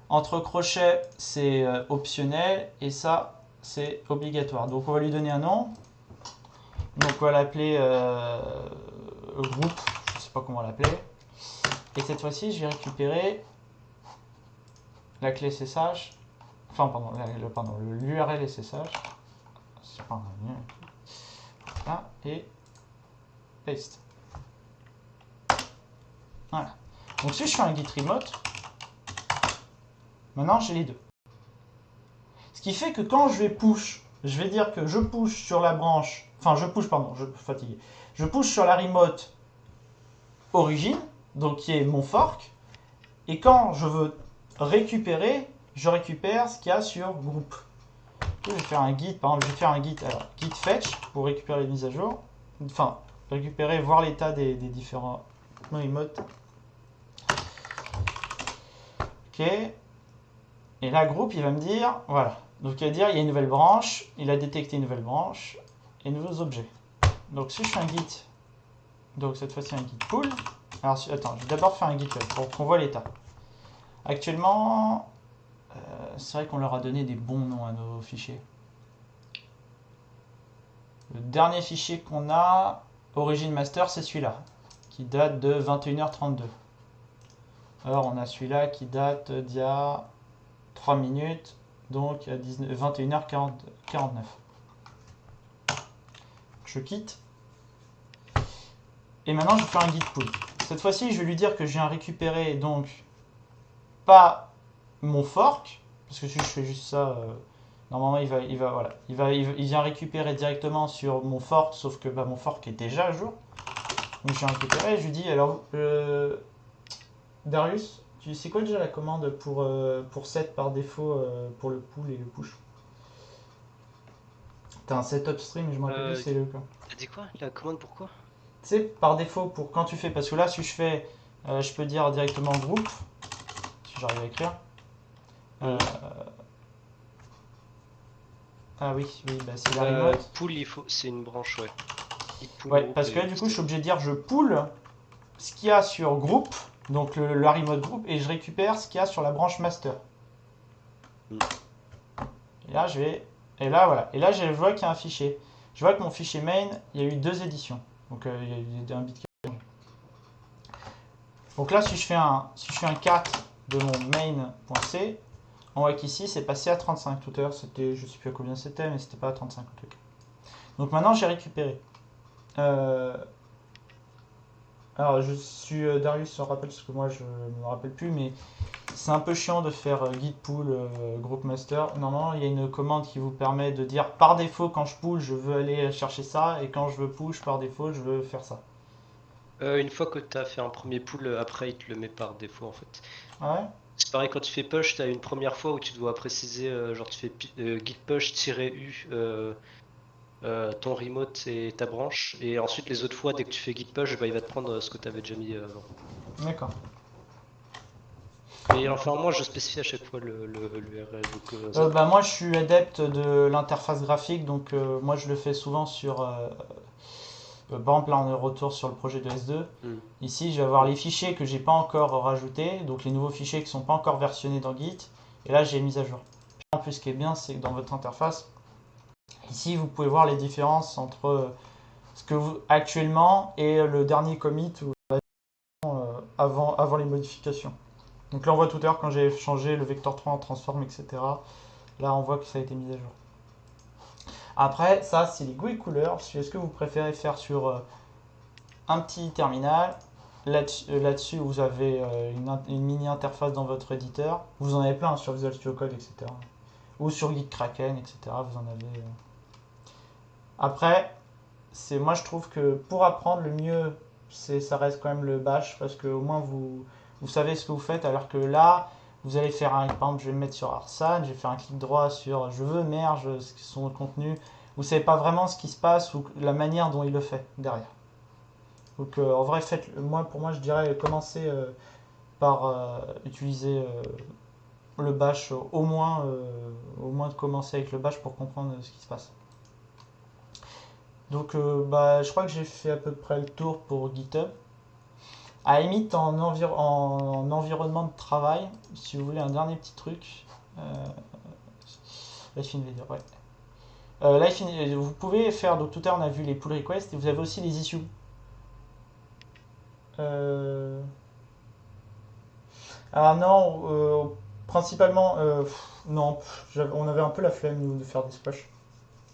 B: Entre crochets, c'est optionnel et ça, c'est obligatoire. Donc on va lui donner un nom. Donc on va l'appeler groupe, je sais pas comment l'appeler. Et cette fois-ci, je vais récupérer la clé SSH. Enfin, pardon, l'URL SSH. C'est pas un lien. Voilà, et paste. Voilà. Donc si je fais un git remote, maintenant j'ai les deux. Ce qui fait que quand je vais push, je vais dire que je push sur la branche, enfin je push, pardon, je suis fatigué. Je push sur la remote origine, donc qui est mon fork, et quand je veux récupérer, je récupère ce qu'il y a sur groupe. Je vais faire un git, par exemple, je vais faire un git, alors, git fetch pour récupérer les mises à jour, enfin récupérer, voir l'état des différents remotes. Ok. Et là, groupe, il va me dire, voilà. Donc, il va dire, il y a une nouvelle branche, il a détecté une nouvelle branche et nouveaux objets. Donc, si je fais un git, donc cette fois-ci un git pull. Alors, attends, je vais d'abord faire un git pour qu'on voit l'état. Actuellement, c'est vrai qu'on leur a donné des bons noms à nos fichiers. Le dernier fichier qu'on a, origin master, c'est celui-là, qui date de 21h32. Alors, on a celui-là qui date d'il y a 3 minutes, donc à 21h49. Je quitte. Et maintenant, je vais faire un git pull. Cette fois-ci, je vais lui dire que je viens récupérer donc pas mon fork, parce que si je fais juste ça, normalement il vient récupérer directement sur mon fork, sauf que mon fork est déjà à jour. Donc je viens récupérer et je lui dis alors Darius, tu sais quoi déjà la commande pour set par défaut pour le pull et le push? T'as un setup stream, je m'en rappelle plus, c'est le quoi.
D: T'as dit quoi? La commande pourquoi?
B: Tu sais, par défaut, pour quand tu fais, parce que là, si je fais, je peux dire directement groupe, si j'arrive à écrire. Ah oui, bah c'est la remote.
D: Pool, c'est une branche, ouais.
B: Ouais, parce que là, du coup, je suis obligé de dire je pull ce qu'il y a sur groupe, donc la remote group, et je récupère ce qu'il y a sur la branche master. Et là, et là, voilà. Et là, je vois qu'il y a un fichier. Je vois que mon fichier main, il y a eu 2 éditions. Donc, il y a un bit qui a changé. Donc là, si je fais un cat de mon main.c, on voit qu'ici, c'est passé à 35. Tout à l'heure, c'était, je ne sais plus à combien c'était, mais c'était pas à 35 en tout cas. Donc maintenant, j'ai récupéré. Alors, je suis Darius se rappelle, parce que moi, je ne me rappelle plus, mais c'est un peu chiant de faire git pull group master. Normalement, il y a une commande qui vous permet de dire par défaut, quand je pull, je veux aller chercher ça, et quand je veux push, par défaut, je veux faire ça.
D: Une fois que tu as fait un premier pull, après il te le met par défaut en fait.
B: Ah ouais?
D: C'est pareil quand tu fais push, tu as une première fois où tu dois préciser, genre tu fais git push-u ton remote et ta branche. Et ensuite, les autres fois, dès que tu fais git push, bah, il va te prendre ce que tu avais déjà mis avant.
B: D'accord.
D: Mais enfin, moi, je spécifie à chaque fois l'URL. Donc,
B: Bah, moi, je suis adepte de l'interface graphique, donc moi, je le fais souvent sur... par exemple, là, on est de retour sur le projet de S2.
D: hmm.
B: Ici, je vais avoir les fichiers que j'ai pas encore rajoutés, donc les nouveaux fichiers qui sont pas encore versionnés dans Git. Et là, j'ai mis à jour. En plus, ce qui est bien, c'est que dans votre interface, ici, vous pouvez voir les différences entre ce que vous actuellement et le dernier commit ou avant les modifications. Donc là, on voit tout à l'heure quand j'ai changé le vecteur 3 en transform, etc. Là, on voit que ça a été mis à jour. Après, ça, c'est les goûts et couleurs. Est-ce que vous préférez faire sur un petit terminal? Là-dessus, vous avez une mini interface dans votre éditeur. Vous en avez plein sur Visual Studio Code, etc. Ou sur GitKraken, etc. Vous en avez. Après, moi je trouve que pour apprendre, le mieux, ça reste quand même le bash parce que au moins vous savez ce que vous faites. Alors que là, vous allez faire un. Par exemple, je vais me mettre sur Arsan, je vais faire un clic droit sur je veux merge son contenu. Vous savez pas vraiment ce qui se passe ou la manière dont il le fait derrière. Donc en vrai, pour moi, je dirais commencer par utiliser le bash, au moins de commencer avec le bash pour comprendre ce qui se passe. Donc bah, je crois que j'ai fait à peu près le tour pour GitHub. À la limite, en environnement de travail, si vous voulez un dernier petit truc, Life Invader, ouais. Vous pouvez faire, donc tout à l'heure on a vu les pull requests et vous avez aussi les issues. Ah non, principalement, non, on avait un peu la flemme de faire des squash.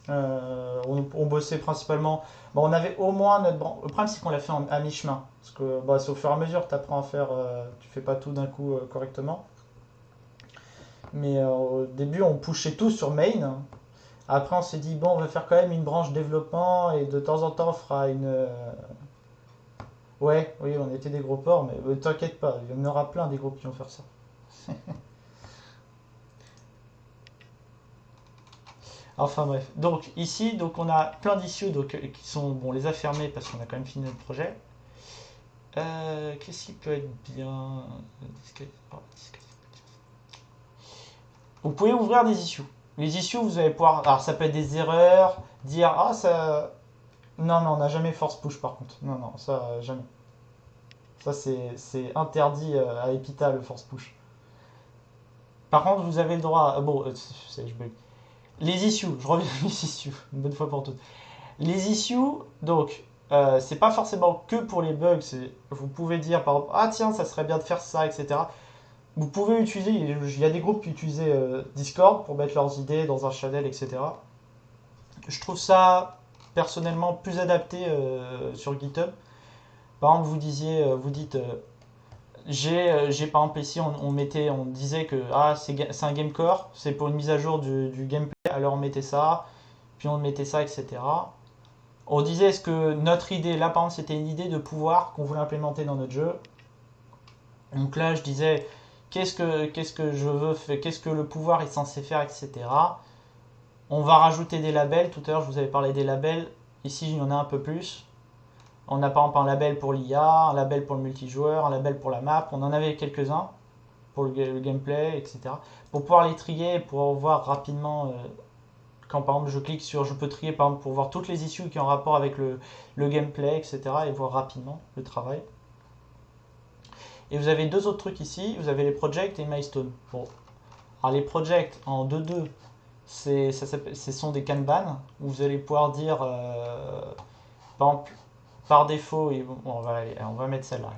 B: On bossait principalement. Bon, on avait au moins notre branche. Le problème, c'est qu'on l'a fait à mi-chemin. Parce que bah, c'est au fur et à mesure que tu apprends à faire. Tu fais pas tout d'un coup correctement. Mais au début, on pushait tout sur main. Après, on s'est dit, bon, on va faire quand même une branche développement. Et de temps en temps, on fera une. Ouais, oui, on était des gros porcs. Mais t'inquiète pas, il y en aura plein des groupes qui vont faire ça. Enfin bref. Donc ici, donc, on a plein d'issues qui sont. Bon, on les a fermés parce qu'on a quand même fini notre projet. Qu'est-ce qui peut être bien? Vous pouvez ouvrir des issues. Les issues, vous allez pouvoir. Alors, ça peut être des erreurs, dire ah ça. Non, non, on n'a jamais force push par contre. Non, non, ça jamais. Ça c'est interdit à Epita le force push. Par contre, vous avez le droit. Bon, je bug. Les issues, je reviens aux issues, une bonne fois pour toutes. Les issues, donc, c'est pas forcément que pour les bugs. Vous pouvez dire par exemple, ah tiens, ça serait bien de faire ça, etc. Vous pouvez utiliser, il y a des groupes qui utilisent Discord pour mettre leurs idées dans un channel, etc. Je trouve ça personnellement plus adapté sur GitHub. Par exemple, vous dites, j'ai par exemple ici, on disait que ah, c'est un gamecore, c'est pour une mise à jour du gameplay, alors on mettait ça, puis on mettait ça, etc. On disait, est-ce que notre idée, là par exemple, c'était une idée de pouvoir qu'on voulait implémenter dans notre jeu. Donc là, je disais, qu'est-ce que je veux faire, qu'est-ce que le pouvoir est censé faire, etc. On va rajouter des labels. Tout à l'heure, je vous avais parlé des labels. Ici, il y en a un peu plus. On a par exemple un label pour l'IA, un label pour le multijoueur, un label pour la map. On en avait quelques-uns pour le gameplay, etc. Pour pouvoir les trier, pour voir rapidement. Quand par exemple je clique sur, je peux trier par exemple pour voir toutes les issues qui ont rapport avec le gameplay, etc. et voir rapidement le travail. Et vous avez deux autres trucs ici, vous avez les projects et milestone. Bon. Alors les projects en 2.2, ce sont des Kanban où vous allez pouvoir dire, par exemple, par défaut, on va mettre celle-là.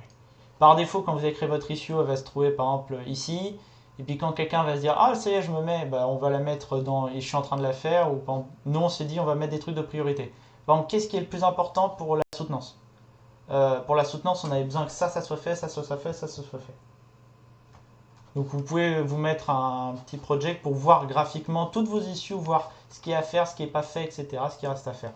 B: Par défaut, quand vous avez créé votre issue, elle va se trouver par exemple ici. Et puis quand quelqu'un va se dire, ah ça y est, je me mets, bah, on va la mettre dans, et je suis en train de la faire. Ou par exemple, nous on s'est dit, on va mettre des trucs de priorité. Par exemple, qu'est-ce qui est le plus important pour la soutenance? Pour la soutenance, on avait besoin que ça soit fait, ça soit fait, ça soit fait. Donc vous pouvez vous mettre un petit project pour voir graphiquement toutes vos issues, voir ce qui est à faire, ce qui n'est pas fait, etc., ce qui reste à faire.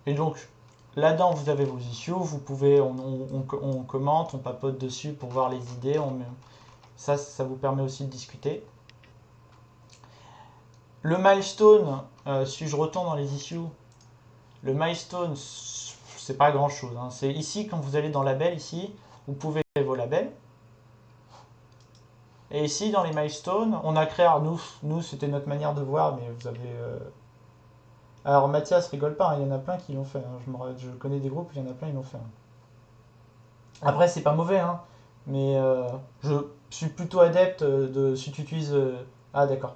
B: Et donc là-dedans vous avez vos issues, vous pouvez, on commente, on papote dessus pour voir les idées, ça vous permet aussi de discuter. le milestone, si je retourne dans les issues, le milestone, c'est pas grand chose. Hein. C'est ici, quand vous allez dans label, ici, vous pouvez créer vos labels. Et ici, dans les milestones, on a créé, alors nous c'était notre manière de voir, mais vous avez... Alors Mathias, rigole pas, hein, il y en a plein qui l'ont fait. Hein. Je connais des groupes, il y en a plein qui l'ont fait. Hein. Après, c'est pas mauvais, hein, mais je suis plutôt adepte de si tu utilises. Ah, d'accord.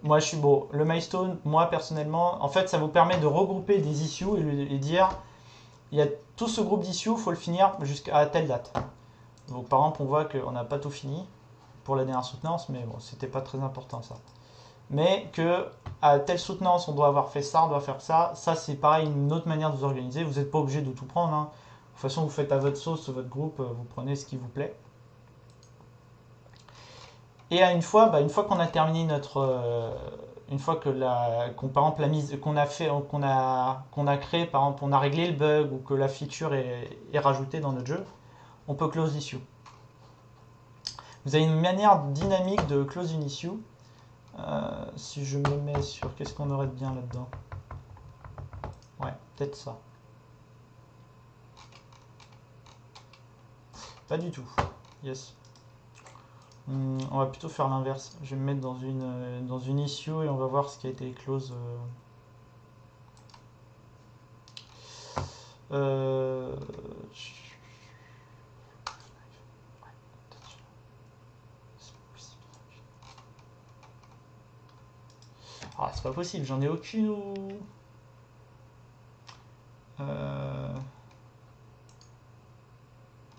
B: Moi, je suis bon. Le milestone, moi personnellement, en fait, ça vous permet de regrouper des issues et dire il y a tout ce groupe d'issues, il faut le finir jusqu'à telle date. Donc, par exemple, on voit qu'on n'a pas tout fini pour la dernière soutenance, mais bon, c'était pas très important ça. Mais que à telle soutenance, on doit avoir fait ça, on doit faire ça. Ça, c'est pareil, une autre manière de vous organiser. Vous n'êtes pas obligé de tout prendre. Hein. De toute façon, vous faites à votre sauce, votre groupe, vous prenez ce qui vous plaît. Et une fois qu'on a terminé notre, une fois que par exemple la mise qu'on a fait, qu'on a créé, par exemple, on a réglé le bug ou que la feature est rajoutée dans notre jeu, on peut close issue. Vous avez une manière dynamique de close une issue. Si je me mets sur qu'est-ce qu'on aurait de bien là-dedans. Ouais, peut-être ça. Pas du tout. Yes. On va plutôt faire l'inverse. Je vais me mettre dans une issue et on va voir ce qui a été close. Ah, c'est pas possible, j'en ai aucune ou...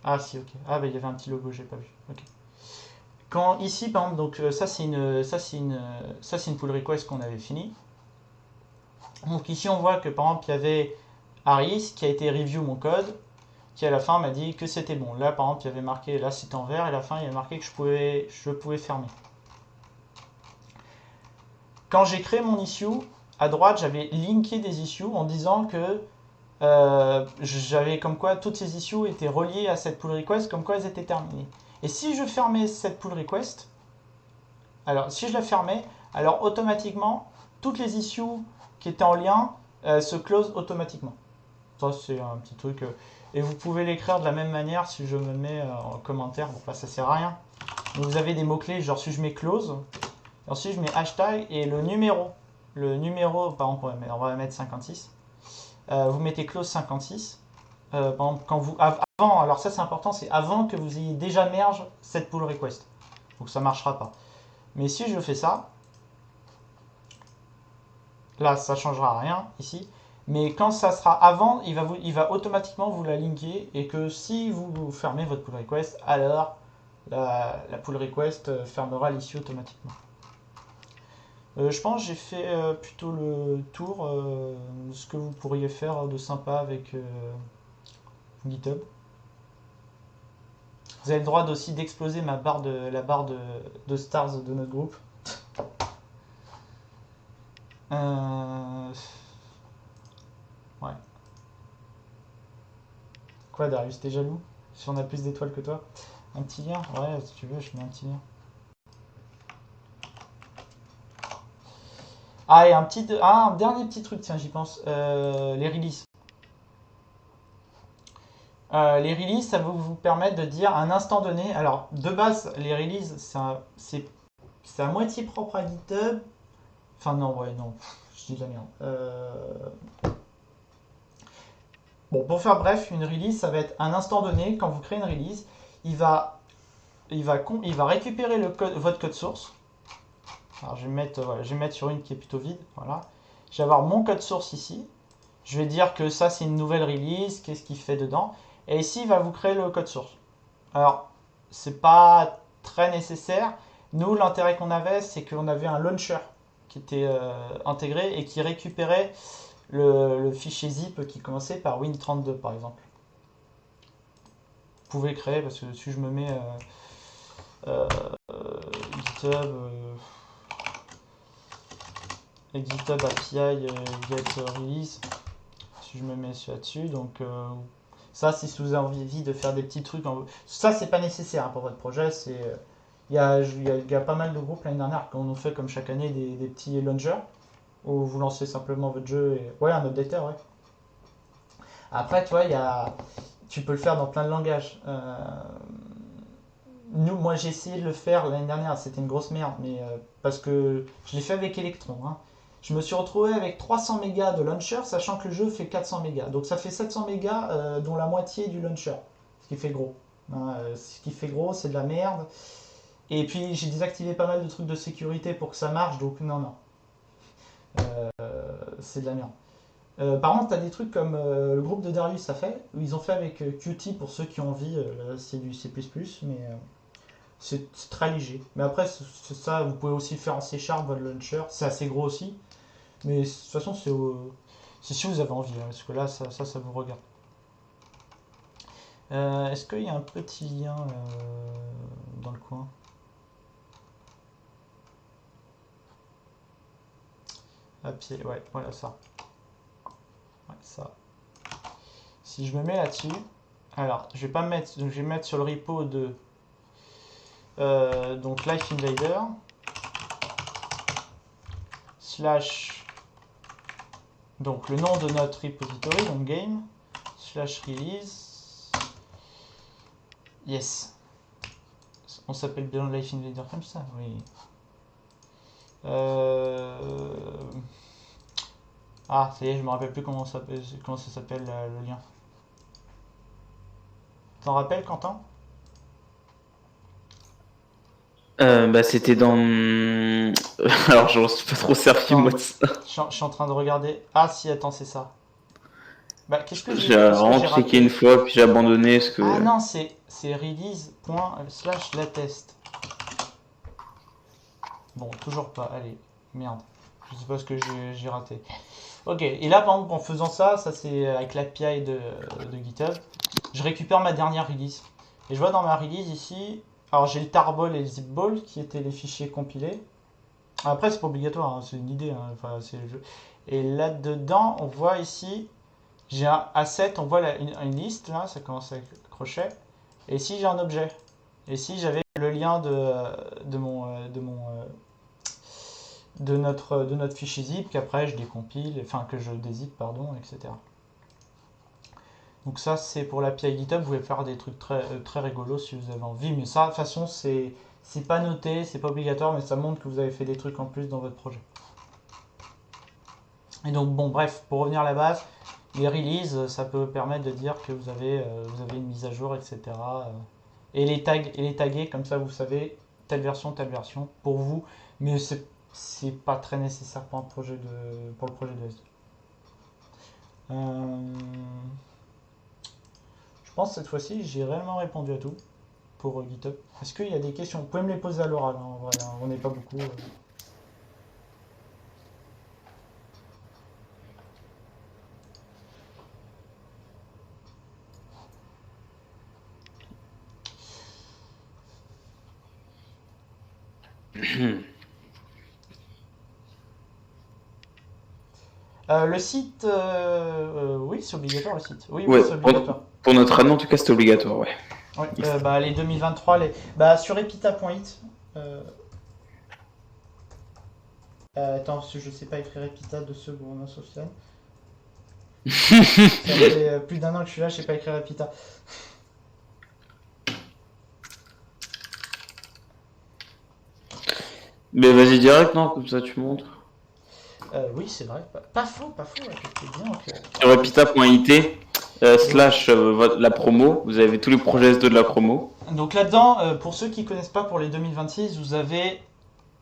B: Ah si, ok. Ah bah il y avait un petit logo, j'ai pas vu. Ok. Quand ici, par exemple, donc ça c'est une pull request qu'on avait fini. Donc ici on voit que par exemple il y avait Harris qui a été review mon code, qui à la fin m'a dit que c'était bon. Là par exemple il y avait marqué, là c'était en vert et à la fin il y avait marqué que je pouvais fermer. Quand j'ai créé mon issue, à droite j'avais linké des issues en disant que j'avais comme quoi toutes ces issues étaient reliées à cette pull request, comme quoi elles étaient terminées. Et si je fermais cette pull request, alors si je la fermais, alors automatiquement toutes les issues qui étaient en lien se close automatiquement. Ça c'est un petit truc. Et vous pouvez l'écrire de la même manière si je me mets en commentaire. Bon là ça sert à rien. Donc vous avez des mots clés, genre si je mets close, ensuite je mets hashtag et le numéro. Le numéro, par exemple, on va mettre 56. Vous mettez close 56. Par exemple, quand vous avant, alors ça c'est important, c'est avant que vous ayez déjà merge cette pull request. Donc ça marchera pas. Mais si je fais ça, là ça changera rien ici. Mais quand ça sera avant, il va automatiquement vous la linker et que si vous fermez votre pull request, alors la pull request fermera l'issue automatiquement. Je pense que j'ai fait plutôt le tour de ce que vous pourriez faire de sympa avec GitHub. Vous avez le droit aussi d'exploser la barre de stars de notre groupe. Ouais. Quoi Darius, t'es jaloux si on a plus d'étoiles que toi? Un petit lien? Ouais, si tu veux, je mets un petit lien. Ah, et un dernier petit truc, tiens, j'y pense. Les releases. Les releases, ça va vous permettre de dire à un instant donné. Alors, de base, les releases, c'est à moitié propre à GitHub. Enfin, non, ouais, non, je dis de la merde. Bon, pour faire bref, une release, ça va être un instant donné. Quand vous créez une release, il va récupérer votre code source. Alors, je vais me mettre sur une qui est plutôt vide. Voilà. Je vais avoir mon code source ici. Je vais dire que ça, c'est une nouvelle release. Qu'est-ce qu'il fait dedans? Et ici, il va vous créer le code source. Alors, c'est pas très nécessaire. Nous, l'intérêt qu'on avait, c'est qu'on avait un launcher qui était intégré et qui récupérait le fichier zip qui commençait par Win32, par exemple. Vous pouvez créer, parce que si je me mets GitHub API get release, si je me mets là-dessus, donc ça, si vous avez envie de faire des petits trucs, ça c'est pas nécessaire hein, pour votre projet, il y a pas mal de groupes l'année dernière qui ont fait comme chaque année des petits launchers où vous lancez simplement votre jeu et... Ouais, un updater, ouais. Après, tu vois, tu peux le faire dans plein de langages. Moi, j'ai essayé de le faire l'année dernière, c'était une grosse merde, mais parce que je l'ai fait avec Electron. Hein. Je me suis retrouvé avec 300 mégas de launcher, sachant que le jeu fait 400 mégas. Donc ça fait 700 mégas, dont la moitié du launcher, ce qui fait gros. Hein, ce qui fait gros, c'est de la merde. Et puis j'ai désactivé pas mal de trucs de sécurité pour que ça marche, donc non. C'est de la merde. Par contre, tu as des trucs comme le groupe de Darius a fait, où ils ont fait avec Qt pour ceux qui ont envie, c'est du C++, mais c'est très léger. Mais après, ça, vous pouvez aussi le faire en C# votre launcher, c'est assez gros aussi, mais de toute façon, c'est si vous avez envie, hein, parce que là, ça vous regarde. Est-ce qu'il y a un petit lien dans le coin? À pied, ouais, voilà ça. Ouais, ça. Si je me mets là-dessus, alors je vais pas me mettre, je vais mettre sur le repo de donc Life Invader slash donc le nom de notre repository, donc game slash release. Yes. On s'appelle bien Life Invader comme ça, oui. Ah, ça y est, je me rappelle plus comment ça s'appelle le lien. T'en rappelles, Quentin?
A: Bah, c'était dans. Alors, je ne suis pas trop servi, moi, de ça.
B: Je suis en train de regarder. Ah si, attends, c'est ça. Bah, qu'est-ce que
A: J'ai
B: qu'est-ce que
A: vraiment
B: j'ai
A: cliqué
B: raté?
A: une fois, puis j'ai abandonné parce que.
B: Ah non, c'est release./latest. Bon, toujours pas. Allez, merde. Je sais pas ce que j'ai raté. Ok, et là, par exemple, en faisant ça c'est avec l'API de GitHub, je récupère ma dernière release. Et je vois dans ma release ici, alors j'ai le tarball et le zipball qui étaient les fichiers compilés. Après, c'est pas obligatoire, hein, c'est une idée, hein, enfin, c'est le jeu. Et là-dedans, on voit ici, j'ai un asset, on voit une liste, là, ça commence avec crochet. Et ici, j'ai un objet. Et ici, j'avais le lien de notre fichier zip qu'après je décompile, enfin que je dézip, pardon, etc. Donc ça, c'est pour l'API GitHub, vous pouvez faire des trucs très rigolos si vous avez envie, mais ça, de toute façon, c'est pas noté, c'est pas obligatoire, mais ça montre que vous avez fait des trucs en plus dans votre projet. Et donc, bon, bref, pour revenir à la base, les releases, ça peut permettre de dire que vous avez une mise à jour, etc. Et les taguer, comme ça, vous savez, telle version, pour vous, mais c'est pas très nécessaire pour pour le projet de SD. Je pense que cette fois-ci, j'ai réellement répondu à tout pour GitHub. Est-ce qu'il y a des questions? Vous pouvez me les poser à l'oral, hein, en vrai, hein, on n'est pas beaucoup. Le site, oui, c'est obligatoire le site. Oui,
A: Ouais,
B: c'est obligatoire.
A: pour notre année, en tout cas, c'était obligatoire, ouais.
B: Ouais, les 2023, sur epita.it. Attends, parce que je sais pas écrire epita, 2 secondes, hein, Sofiane. Ça fait plus d'un an que je suis là, je sais pas écrire epita.
A: Mais vas-y direct, non? Comme ça, tu montres.
B: Oui, c'est vrai. Pas faux, ouais, bien. Okay.
A: Sur epita.it slash la promo, vous avez tous les projets S2 de la promo.
B: Donc là-dedans, pour ceux qui connaissent pas pour les 2026, vous avez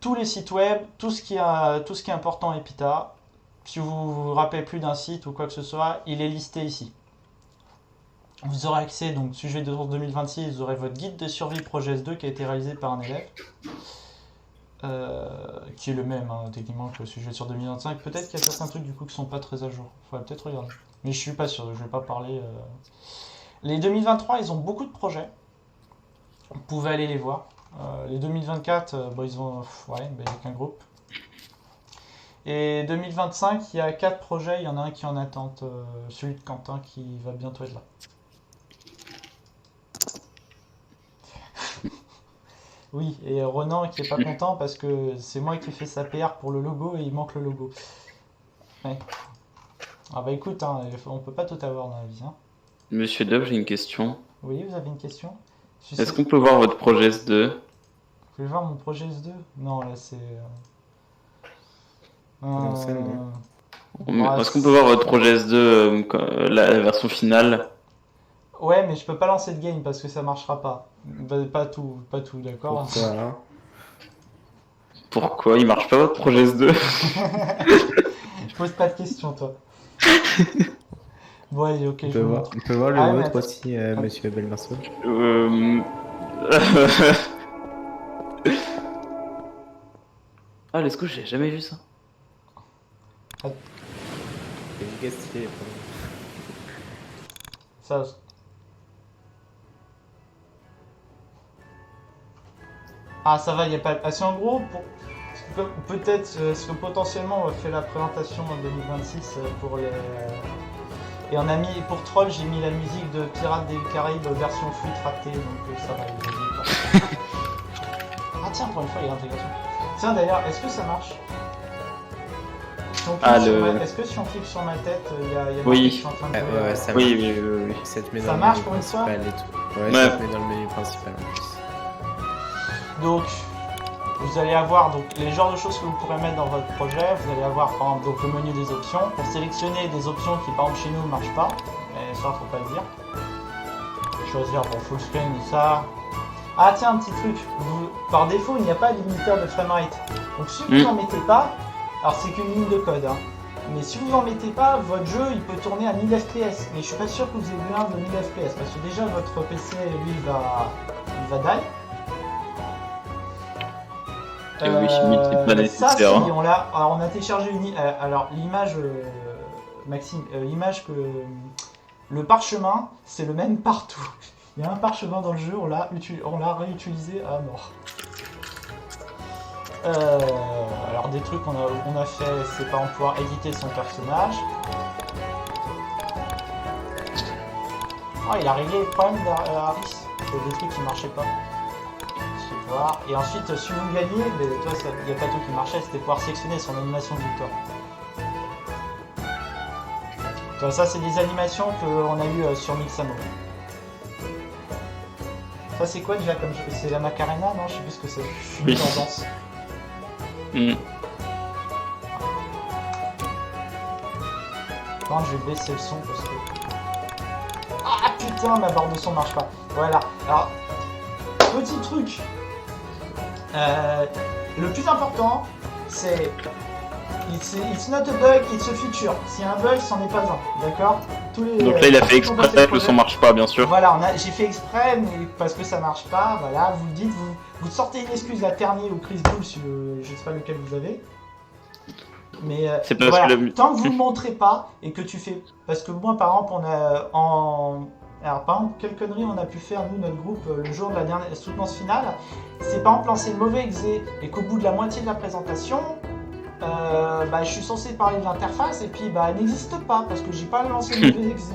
B: tous les sites web, tout ce qui est important à Epita. Si vous vous rappelez plus d'un site ou quoi que ce soit, il est listé ici. Vous aurez accès, donc sujet de 2026, vous aurez votre guide de survie projet S2 qui a été réalisé par un élève. Qui est le même hein, techniquement que le sujet sur 2025. Peut-être qu'il y a certains trucs du coup qui sont pas très à jour. Il faudrait peut-être regarder. Mais je suis pas sûr, je vais pas parler. Les 2023, ils ont beaucoup de projets. Vous pouvez aller les voir. Les 2024, ils ont. Ouais, il n'y a qu'un groupe. Et 2025, il y a 4 projets, il y en a un qui est en attente. Celui de Quentin qui va bientôt être là. Oui, et Renan qui est pas content parce que c'est moi qui ai fait sa PR pour le logo et il manque le logo. Ouais. Ah bah écoute, hein, on peut pas tout avoir dans la vie. Hein.
A: Monsieur Dove, j'ai une question.
B: Oui, vous avez une question?
A: Est-ce qu'on peut voir votre projet S2?
B: Vous pouvez voir mon projet S2? Non, là c'est...
C: l'ancienne, non?
A: Est-ce qu'on peut voir votre projet S2, la version finale?
B: Ouais, mais je peux pas lancer de game parce que ça marchera pas. Bah, pas tout, d'accord?
C: Pourquoi alors?
A: Pourquoi il marche pas votre projet S2?
B: Je pose pas de questions, toi. Bon, allez, ok,
C: On
B: je
C: peut
B: vous
C: voir,
B: montre.
C: on peut voir le
B: Ah, mais
C: vôtre
B: attends.
C: aussi, monsieur Belmarceau.
A: Ah, let's go, j'ai jamais vu ça.
C: C'est méga stylé.
B: Ça... Ah, ça va, il n'y a pas... Ah, c'est en gros, peut-être, parce que potentiellement, on fait la présentation en 2026 pour les... Et on a mis, pour Troll, j'ai mis la musique de Pirates des Caraïbes version fluide tractée, donc ça va, il est pas. Ah tiens, pour une fois, il y a l'intégration. Tiens, d'ailleurs, est-ce que ça marche? Si on clique sur Est-ce que si on clique sur ma tête, il y a
A: Oui.
B: marqué que je suis en train de jouer,
C: Ouais, ça
A: Oui,
C: marche.
A: oui, oui, oui.
C: Ça te met
B: Ça
C: dans le
B: marche
C: menu
B: pour une fois?
C: principal et tout. Ouais,
A: Ouais.
C: ça te met dans le menu principal en plus.
B: Donc, vous allez avoir donc, les genres de choses que vous pourrez mettre dans votre projet. Vous allez avoir par exemple donc, le menu des options. Pour sélectionner des options qui par exemple chez nous ne marchent pas, mais ça faut pas le dire. Choisir pour full screen ou ça. Ah tiens, un petit truc. Par défaut, il n'y a pas de limiteur de framerate. Donc si vous n'en mettez pas, alors c'est qu'une ligne de code. Hein. Mais si vous n'en mettez pas, votre jeu il peut tourner à 1000 FPS. Mais je suis pas sûr que vous ayez besoin de 1000 FPS parce que déjà votre PC lui il va die.
A: Et oui, multiplanète,
B: Ça, si,
A: etc.
B: on a téléchargé une. Alors, l'image, Maxime, l'image que. Le parchemin, c'est le même partout. Il y a un parchemin dans le jeu, on l'a réutilisé à mort. Alors, des trucs qu'on a fait, c'est par exemple pouvoir éditer son personnage. Oh, il a réglé le problème d'Harris. Il y a des trucs qui marchaient pas. Et ensuite, si vous gagnez, il n'y a pas tout qui marchait, c'était pouvoir sélectionner son animation de victoire. Donc, ça, c'est des animations qu'on a eues sur Mixamo. Ça, c'est quoi déjà comme jeu? C'est la Macarena, non? Je sais plus ce que c'est. Je suis nul en danse. Non, je vais baisser le son parce que. Ah putain, ma barre de son marche pas. Voilà. Alors, petit truc. Le plus important, c'est it's not a bug, it's a feature. S'il y a un bug, c'en est pas un, d'accord?
A: Donc là, il a fait exprès que le son marche pas, bien sûr.
B: Voilà, j'ai fait exprès, mais parce que ça marche pas, voilà, vous le dites, vous sortez une excuse à Ternier ou Chris Bull, je sais pas lequel vous avez. Mais voilà, tant que vous ne montrez pas et que tu fais... Parce que moi, par exemple, alors, par exemple, quelle connerie on a pu faire, nous, notre groupe, le jour de la dernière soutenance finale, c'est par exemple lancer le mauvais exé et qu'au bout de la moitié de la présentation, je suis censé parler de l'interface et puis elle n'existe pas parce que j'ai pas lancé le mauvais exé.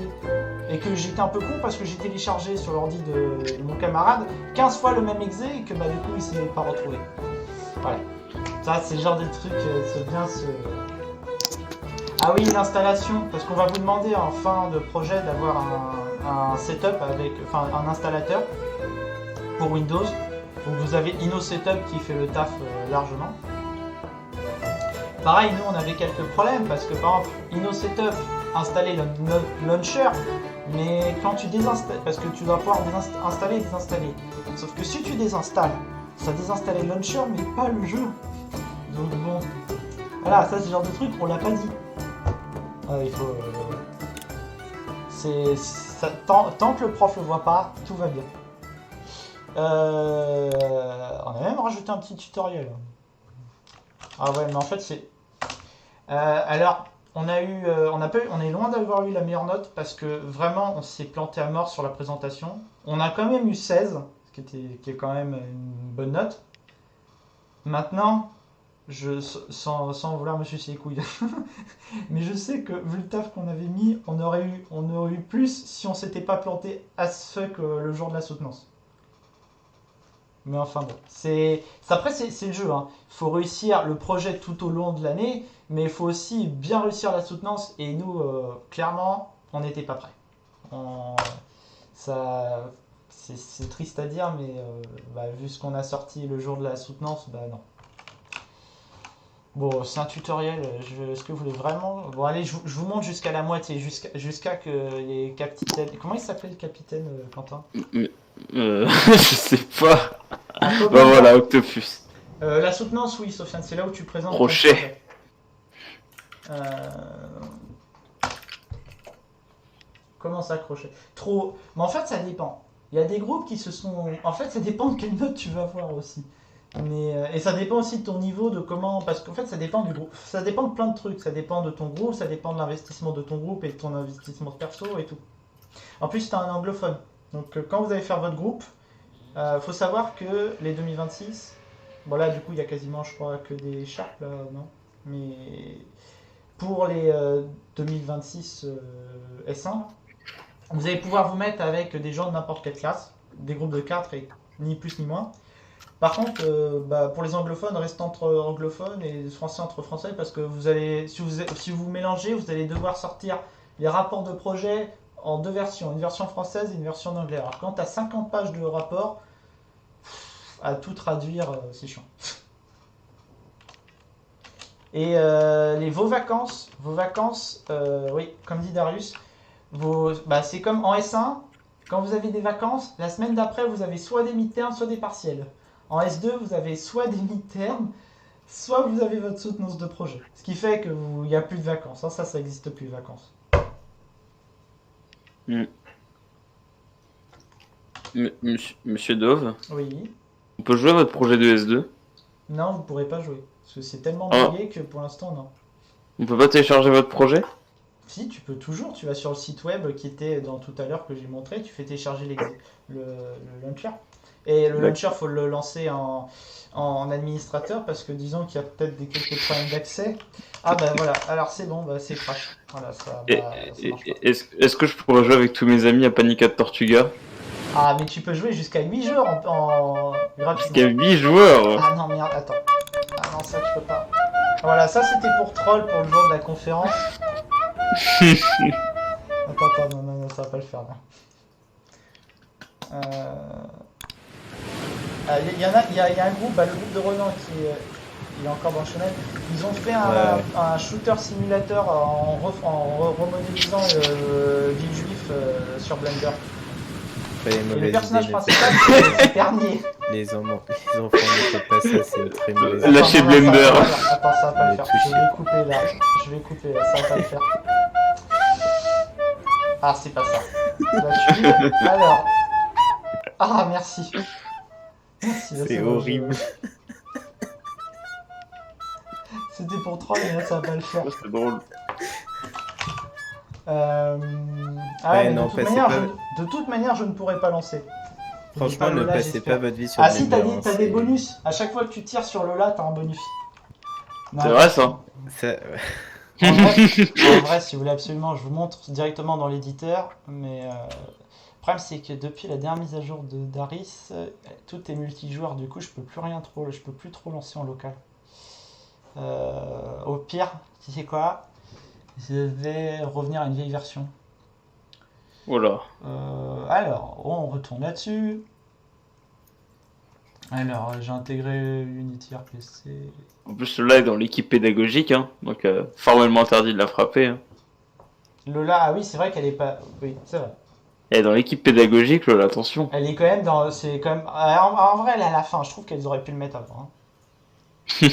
B: Et que j'étais un peu con parce que j'ai téléchargé sur l'ordi de mon camarade 15 fois le même exé et que du coup il s'est pas retrouvé. Voilà. Ça, c'est le genre de truc, c'est bien ce... Ah oui, l'installation, parce qu'on va vous demander en fin de projet d'avoir un setup avec, enfin un installateur pour Windows. Donc vous avez InnoSetup qui fait le taf largement. Pareil, nous on avait quelques problèmes parce que par exemple InnoSetup installer le launcher, mais quand tu désinstalles, parce que tu dois pouvoir installer et désinstaller. Sauf que si tu désinstalles, ça désinstalle le launcher mais pas le jeu. Donc bon, voilà, ça c'est le genre de truc, on l'a pas dit. Il faut... tant que le prof le voit pas, tout va bien. On a même rajouté un petit tutoriel. Ah ouais, mais en fait c'est... alors, on est loin d'avoir eu la meilleure note parce que vraiment on s'est planté à mort sur la présentation. On a quand même eu 16, ce qui est quand même une bonne note. Maintenant, sans vouloir me sucer les couilles, mais je sais que vu le taf qu'on avait mis, on aurait eu plus si on s'était pas planté as fuck le jour de la soutenance. Mais enfin bon, après c'est le jeu. Hein. Faut réussir le projet tout au long de l'année, mais il faut aussi bien réussir la soutenance. Et nous, clairement, on n'était pas prêts. Ça, c'est triste à dire, mais vu ce qu'on a sorti le jour de la soutenance, bah non. Bon, c'est un tutoriel. Est-ce que vous voulez vraiment? Bon, allez, je vous montre jusqu'à la moitié, jusqu'à que les capitaines. Comment il s'appelait le capitaine, Quentin?
A: Je sais pas.
B: Bah
A: Bah voilà, Octopus.
B: La soutenance, oui, Sofiane, c'est là où tu présentes. ton
A: Crochet.
B: projet. Comment ça, crochet? Trop. Mais en fait, ça dépend. Il y a des groupes qui se sont. En fait, ça dépend de quelle note tu vas voir aussi. Et ça dépend aussi de ton niveau, de comment. Parce qu'en fait, ça dépend du groupe. Ça dépend de plein de trucs. Ça dépend de ton groupe, ça dépend de l'investissement de ton groupe et de ton investissement perso et tout. En plus, t'as un anglophone. Donc, quand vous allez faire votre groupe, faut savoir que les 2026. Bon, là, du coup, il y a quasiment, je crois, que des sharps, là, non? Mais pour les 2026 S1, vous allez pouvoir vous mettre avec des gens de n'importe quelle classe, des groupes de 4 et ni plus ni moins. Par contre, pour les anglophones, restez entre anglophones et français entre français parce que vous allez, si vous mélangez, vous allez devoir sortir les rapports de projet en deux versions, une version française et une version en anglais. Alors quand tu as 50 pages de rapport, à tout traduire, c'est chiant. Et vos vacances, oui, comme dit Darius, c'est comme en S1, quand vous avez des vacances, la semaine d'après, vous avez soit des mi-termes, soit des partiels. En S2, vous avez soit des mi-termes, soit vous avez votre soutenance de projet. Ce qui fait qu'il n'y a plus de vacances. Hein, ça n'existe plus, vacances.
A: Monsieur Dove,
B: Oui.
A: on peut jouer à votre projet de S2?
B: Non, vous ne pourrez pas jouer. Parce que c'est tellement
A: Ah.
B: bugué que pour l'instant, non.
A: On peut pas télécharger votre projet?
B: Si, tu peux toujours. Tu vas sur le site web qui était dans tout à l'heure que j'ai montré. Tu fais télécharger le launcher. Et le launcher, il faut le lancer en administrateur parce que disons qu'il y a peut-être quelques problèmes d'accès. Ah bah voilà, alors c'est bon, c'est crash. Voilà, ça marche pas.
A: Est-ce que je pourrais jouer avec tous mes amis à Panica de Tortuga?
B: Ah mais tu peux jouer jusqu'à 8 joueurs gratuitement.
A: Jusqu'à 8 joueurs?
B: Ah non merde, attends. Ah non, ça je peux pas. Voilà, ça c'était pour troll pour le jour de la conférence. Attends, non, ça va pas le faire là. Il y a un groupe, le groupe de Renan qui est encore dans Chanel. Ils ont fait un shooter simulateur en remodélisant le ville juif sur Blender.
C: Et
B: le personnage principal, c'est Bernier.
C: Les enfants ne font pas ça, c'est une très mauvaise idée.
A: Lâchez Blender.
B: Attends, ça va pas le faire. Je vais couper là, ça va pas le faire. Ah, c'est pas ça. Là, alors. Ah, merci. Merci.
C: C'est horrible.
B: C'était pour troll, mais là, ça va pas le faire.
A: C'est drôle.
B: De toute manière, je ne pourrais pas lancer.
C: Franchement, ne passez pas votre vie sur
B: Ah si,
C: Blender.
B: t'as des bonus. À chaque fois que tu tires sur Lola, t'as un bonus.
A: C'est vrai ça?
B: En vrai, si vous voulez absolument, je vous montre directement dans l'éditeur. Mais le problème, c'est que depuis la dernière mise à jour de Daris, tout est multijoueur. Du coup, je peux plus trop lancer en local. Au pire, tu sais quoi? Je vais revenir à une vieille version.
A: Voilà.
B: Alors, on retourne là-dessus. Alors, j'ai intégré Unity RPC.
A: En plus, Lola est dans l'équipe pédagogique, hein, donc formellement interdit de la frapper. Hein.
B: Lola, ah oui, c'est vrai qu'elle est pas. Oui, c'est vrai.
A: Elle est dans l'équipe pédagogique, Lola, attention.
B: Elle est quand même dans. C'est quand même. En vrai, elle est à la fin. Je trouve qu'elles auraient pu le mettre avant. Hein.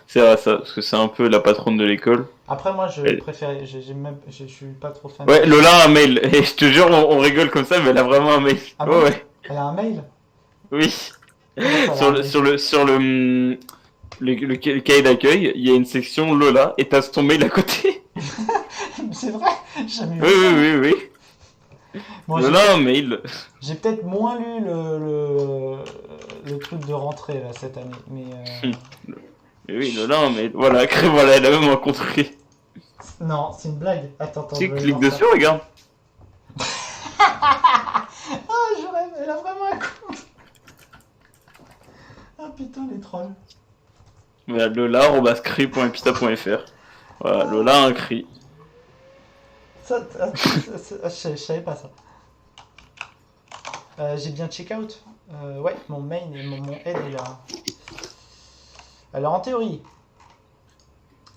A: C'est vrai ça, parce que c'est un peu la patronne de l'école.
B: Après, moi, je préfère. Je suis pas trop fan.
A: Ouais, Lola a un mail. Et je te jure, on rigole comme ça, mais elle a vraiment un mail.
B: Ah bon
A: ouais.
B: Elle a un mail?
A: Oui. Sur le cahier d'accueil, il y a une section Lola et t'as ton mail à côté.
B: C'est vrai? Jamais vu.
A: Oui.
B: Bon,
A: Lola a un mail.
B: J'ai peut-être moins lu le truc de rentrée là, cette année, mais.
A: Oui, Lola a un mail. Voilà, elle a même rencontré.
B: Non, c'est une blague. Attends.
A: Tu cliques dessus, regarde.
B: Ah, je rêve, elle a vraiment un compte. Ah putain, les trolls.
A: Voilà, lola@cri.epista.fr. Voilà, Lola a un cri.
B: Je savais pas ça. J'ai bien check out. Ouais, mon main et mon head est là. Alors en théorie,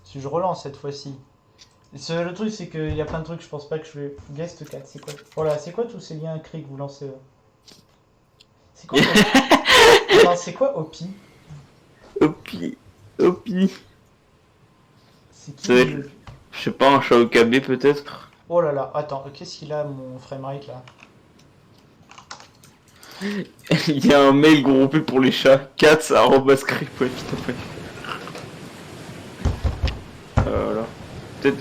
B: si je relance cette fois-ci. Le truc c'est qu'il y a plein de trucs, je pense pas que je vais. Guest 4, c'est quoi? Voilà, c'est quoi tous ces liens écrits que vous lancez là? C'est quoi Attends, c'est quoi Opi?
A: Opi. Opi.
B: C'est qui
A: C'est-
B: le-
A: Je sais pas, un chat au KB peut-être.
B: Oh là là, attends, qu'est-ce qu'il a mon framerate là?
A: Il y a un mail groupé pour les chats. cats@cri.epista.fr. Voilà. Peut-être.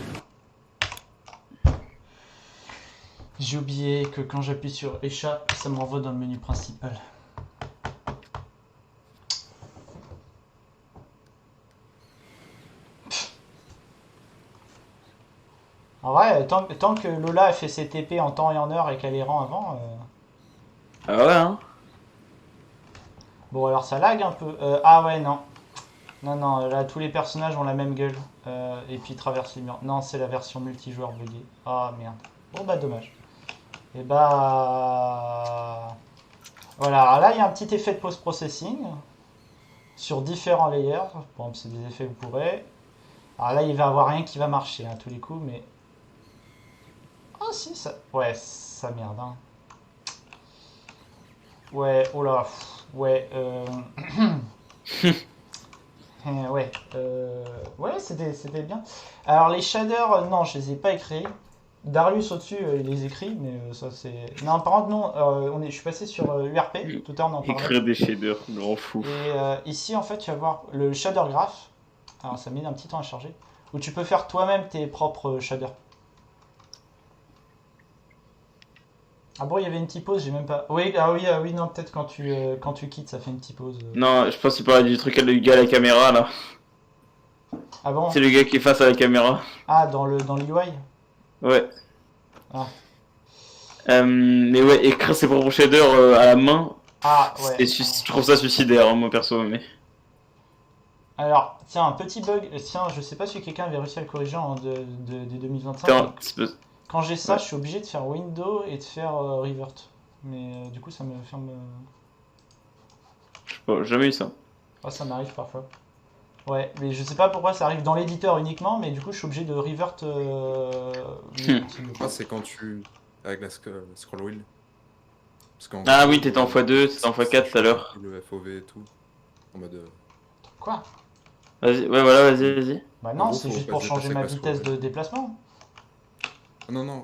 B: J'ai oublié que quand j'appuie sur échappe, ça me renvoie dans le menu principal. En vrai, tant que Lola a fait ses TP en temps et en heure et qu'elle les rend avant.
A: Ah ouais, hein.
B: Bon, alors ça lag un peu. Ah ouais, non. Non, non, là tous les personnages ont la même gueule. Et puis ils traversent les murs. Non, c'est la version multijoueur buggée. Ah merde. Bon, bah dommage. Et bah. Voilà, alors là il y a un petit effet de post-processing sur différents layers. Bon, c'est des effets que vous pourrez. Alors là, il va y avoir rien qui va marcher à tous les coups, mais. Ah si, ça. Ouais, ça merde, hein. Ouais, oh là. Ouais, ouais, ouais, c'était bien. Alors les shaders, non, je les ai pas écrits. Darius au-dessus, il les écrit, mais ça c'est. Non, par contre, non, je suis passé sur URP, tout à l'heure on en parlait.
A: Écrire des shaders, je m'en fous.
B: Et ici, en fait, tu vas voir le shader graph. Alors ça met un petit temps à charger. Où tu peux faire toi-même tes propres shaders. Ah bon, il y avait une petite pause, j'ai même pas. Oui, oui, non, peut-être quand tu quittes, ça fait une petite pause.
A: Non, je pense qu'il parlait du truc du gars à la caméra là.
B: Ah bon?
A: C'est le gars qui est face à la caméra.
B: Ah, dans l'UI?
A: Ouais.
B: Ah.
A: Mais ouais, écrire ses propres shaders à la main,
B: Ah, ouais.
A: je trouve ça suicidaire, hein, moi perso. Mais...
B: Alors, tiens, un petit bug. Tiens, je sais pas si quelqu'un avait réussi à le corriger de 2025.
A: Putain,
B: Quand j'ai ça,
A: Ouais.
B: je suis obligé de faire window et de faire revert. Mais du coup, ça me ferme.
A: J'ai jamais eu ça.
B: Ah, ça m'arrive parfois. Ouais, mais je sais pas pourquoi ça arrive dans l'éditeur uniquement, mais du coup, je suis obligé de revert.
E: Ah, c'est quand tu. Avec la scroll wheel. Parce qu'en
A: Ah
E: gros,
A: oui, t'étais en x2, t'étais en x4 tout à l'heure.
E: Le FOV et tout. En mode.
B: Quoi?
A: Vas-y, ouais, voilà, vas-y.
B: Bah
E: En
B: non,
E: gros,
B: c'est
E: faut
B: juste pour
E: passer
B: changer ma
E: avec la
B: vitesse
E: scroll
B: de déplacement.
E: Ah, non, non.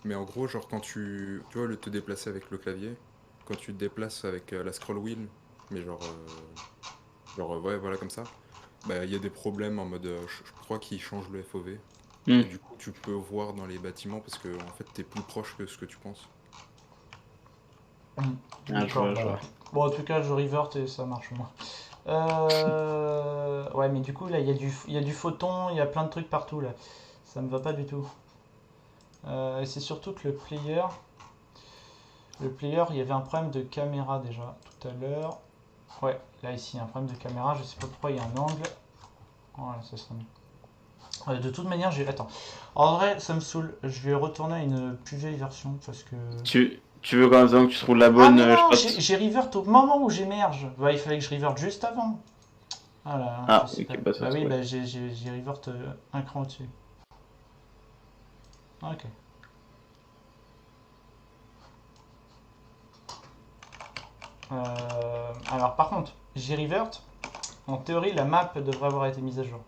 E: Mais en gros, genre quand tu. Tu vois, le te déplacer avec le clavier. Quand tu te déplaces avec la scroll wheel. Mais genre. Ouais, voilà, comme ça. Bah, il y a des problèmes en mode. Je crois qu'ils changent le FOV.
A: Hmm.
E: Et du coup, tu peux voir dans les bâtiments parce que en fait, t'es plus proche que ce que tu penses.
A: Ah, je vois,
B: D'accord,
A: je
B: bah,
A: vois.
B: bon, en tout cas, je revert et ça marche au moins. Ouais, mais du coup, là, il y a du photon, il y a plein de trucs partout, là. Ça me va pas du tout. Et c'est surtout que le player, il y avait un problème de caméra déjà, tout à l'heure. Ouais, là, ici, il y a un problème de caméra, je sais pas pourquoi, il y a un angle. Voilà, ça serait mieux. De toute manière, Attends. En vrai, ça me saoule. Je vais retourner à une plus vieille version, parce que...
A: Tu veux quand même que tu trouves la
B: Ah
A: bonne.
B: mais non,
A: je pense...
B: j'ai revert au moment où j'émerge. Bah, il fallait que je revert juste avant. Ah là,
A: Ah,
B: je sais
A: ok,
B: pas.
A: bah, ça,
B: Bah oui,
A: ouais.
B: bah j'ai revert un cran au-dessus. Ok. Alors par contre, j'ai revert. En théorie, la map devrait avoir été mise à jour.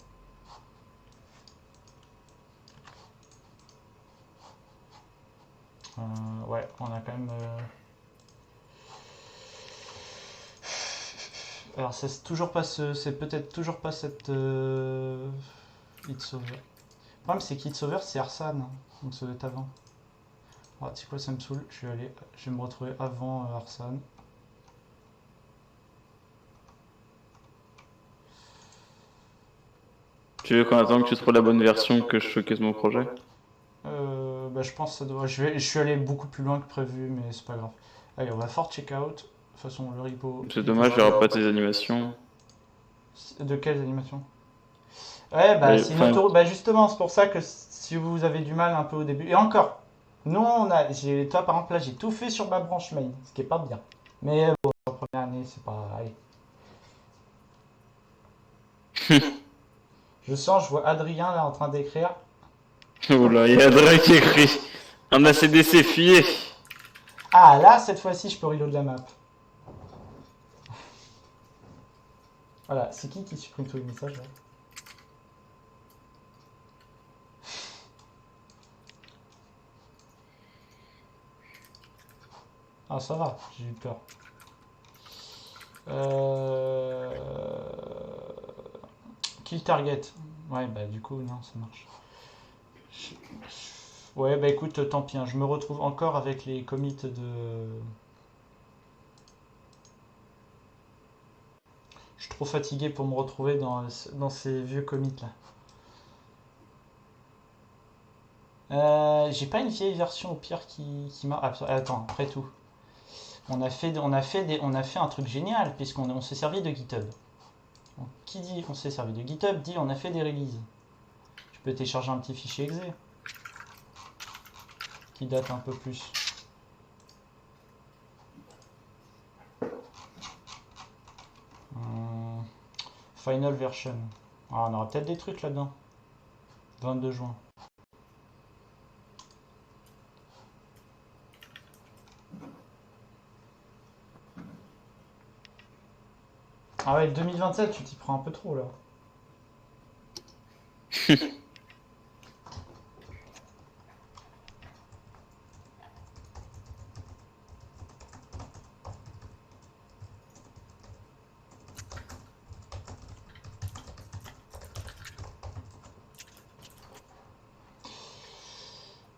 B: Ouais, on a quand même... Alors c'est toujours pas c'est peut-être toujours pas cette Hitsover. Le problème c'est qu'Hitsover c'est Arsan, donc ça doit être avant. Ah, tu sais quoi, ça me saoule, je vais me retrouver avant Arsan.
A: Tu veux qu'on attende que tu trouves la bonne version que je showcase mon projet?
B: Bah je pense que ça doit. Je suis allé beaucoup plus loin que prévu, mais c'est pas grave. Allez, on va fort checkout. toute façon, le repo.
A: C'est dommage, j'aurais pas tes animations.
B: De quelles animations? Ouais, bah,
A: Mais,
B: c'est une
A: enfin-
B: auto. Bah, justement, c'est pour ça que si vous avez du mal un peu au début. Et encore, nous, toi, par exemple, là, j'ai tout fait sur ma branche main, ce qui est pas bien. Mais bon, la première année, c'est pas. Allez. Je sens, je vois Adrien là en train d'écrire.
A: Oh là, il y a Adrien qui écrit. Un ACDC fuyé.
B: Ah, là, cette fois-ci, je peux reload la map. Voilà, c'est qui supprime tous les messages là? Ah, ça va, j'ai eu peur. Kill target. Ouais, bah du coup, non, ça marche. Ouais, bah écoute, tant pis, hein, je me retrouve encore avec les commits de... Je suis trop fatigué pour me retrouver dans ces vieux commits là. J'ai pas une vieille version au pire qui m'a... Attends, après tout. On a fait un truc génial puisqu'on s'est servi de GitHub. Donc, qui dit on s'est servi de GitHub dit on a fait des releases. Je peux télécharger un petit fichier exe qui date un peu plus. Final version. Ah, on aura peut-être des trucs là-dedans. 22 juin. Ah ouais, le 2027, tu t'y prends un peu trop là.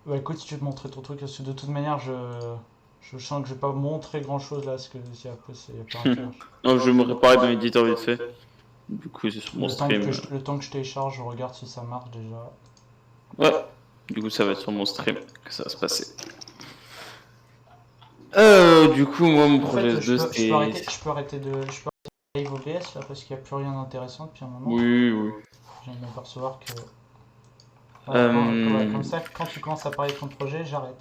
B: Bah écoute, si tu veux te montrer ton truc, parce que de toute manière, je sens que je vais pas montrer grand chose là, parce que y a pas intérêt.
A: Non, je vais me réparer dans l'éditeur vite fait. Du coup, c'est sur mon
B: Le temps
A: stream.
B: le temps que je télécharge, je regarde si ça marche déjà.
A: Ouais. Du coup, ça va être sur mon stream que ça va se passer. Du coup, moi, mon
B: En
A: projet
B: fait,
A: S2,
B: je peux arrêter live OBS là, parce qu'il n'y a plus rien d'intéressant depuis un moment.
A: Oui, oui.
B: Je viens de m'apercevoir que...
A: Euh,
B: Ouais, comme ça, quand tu commences à parler de ton projet, j'arrête.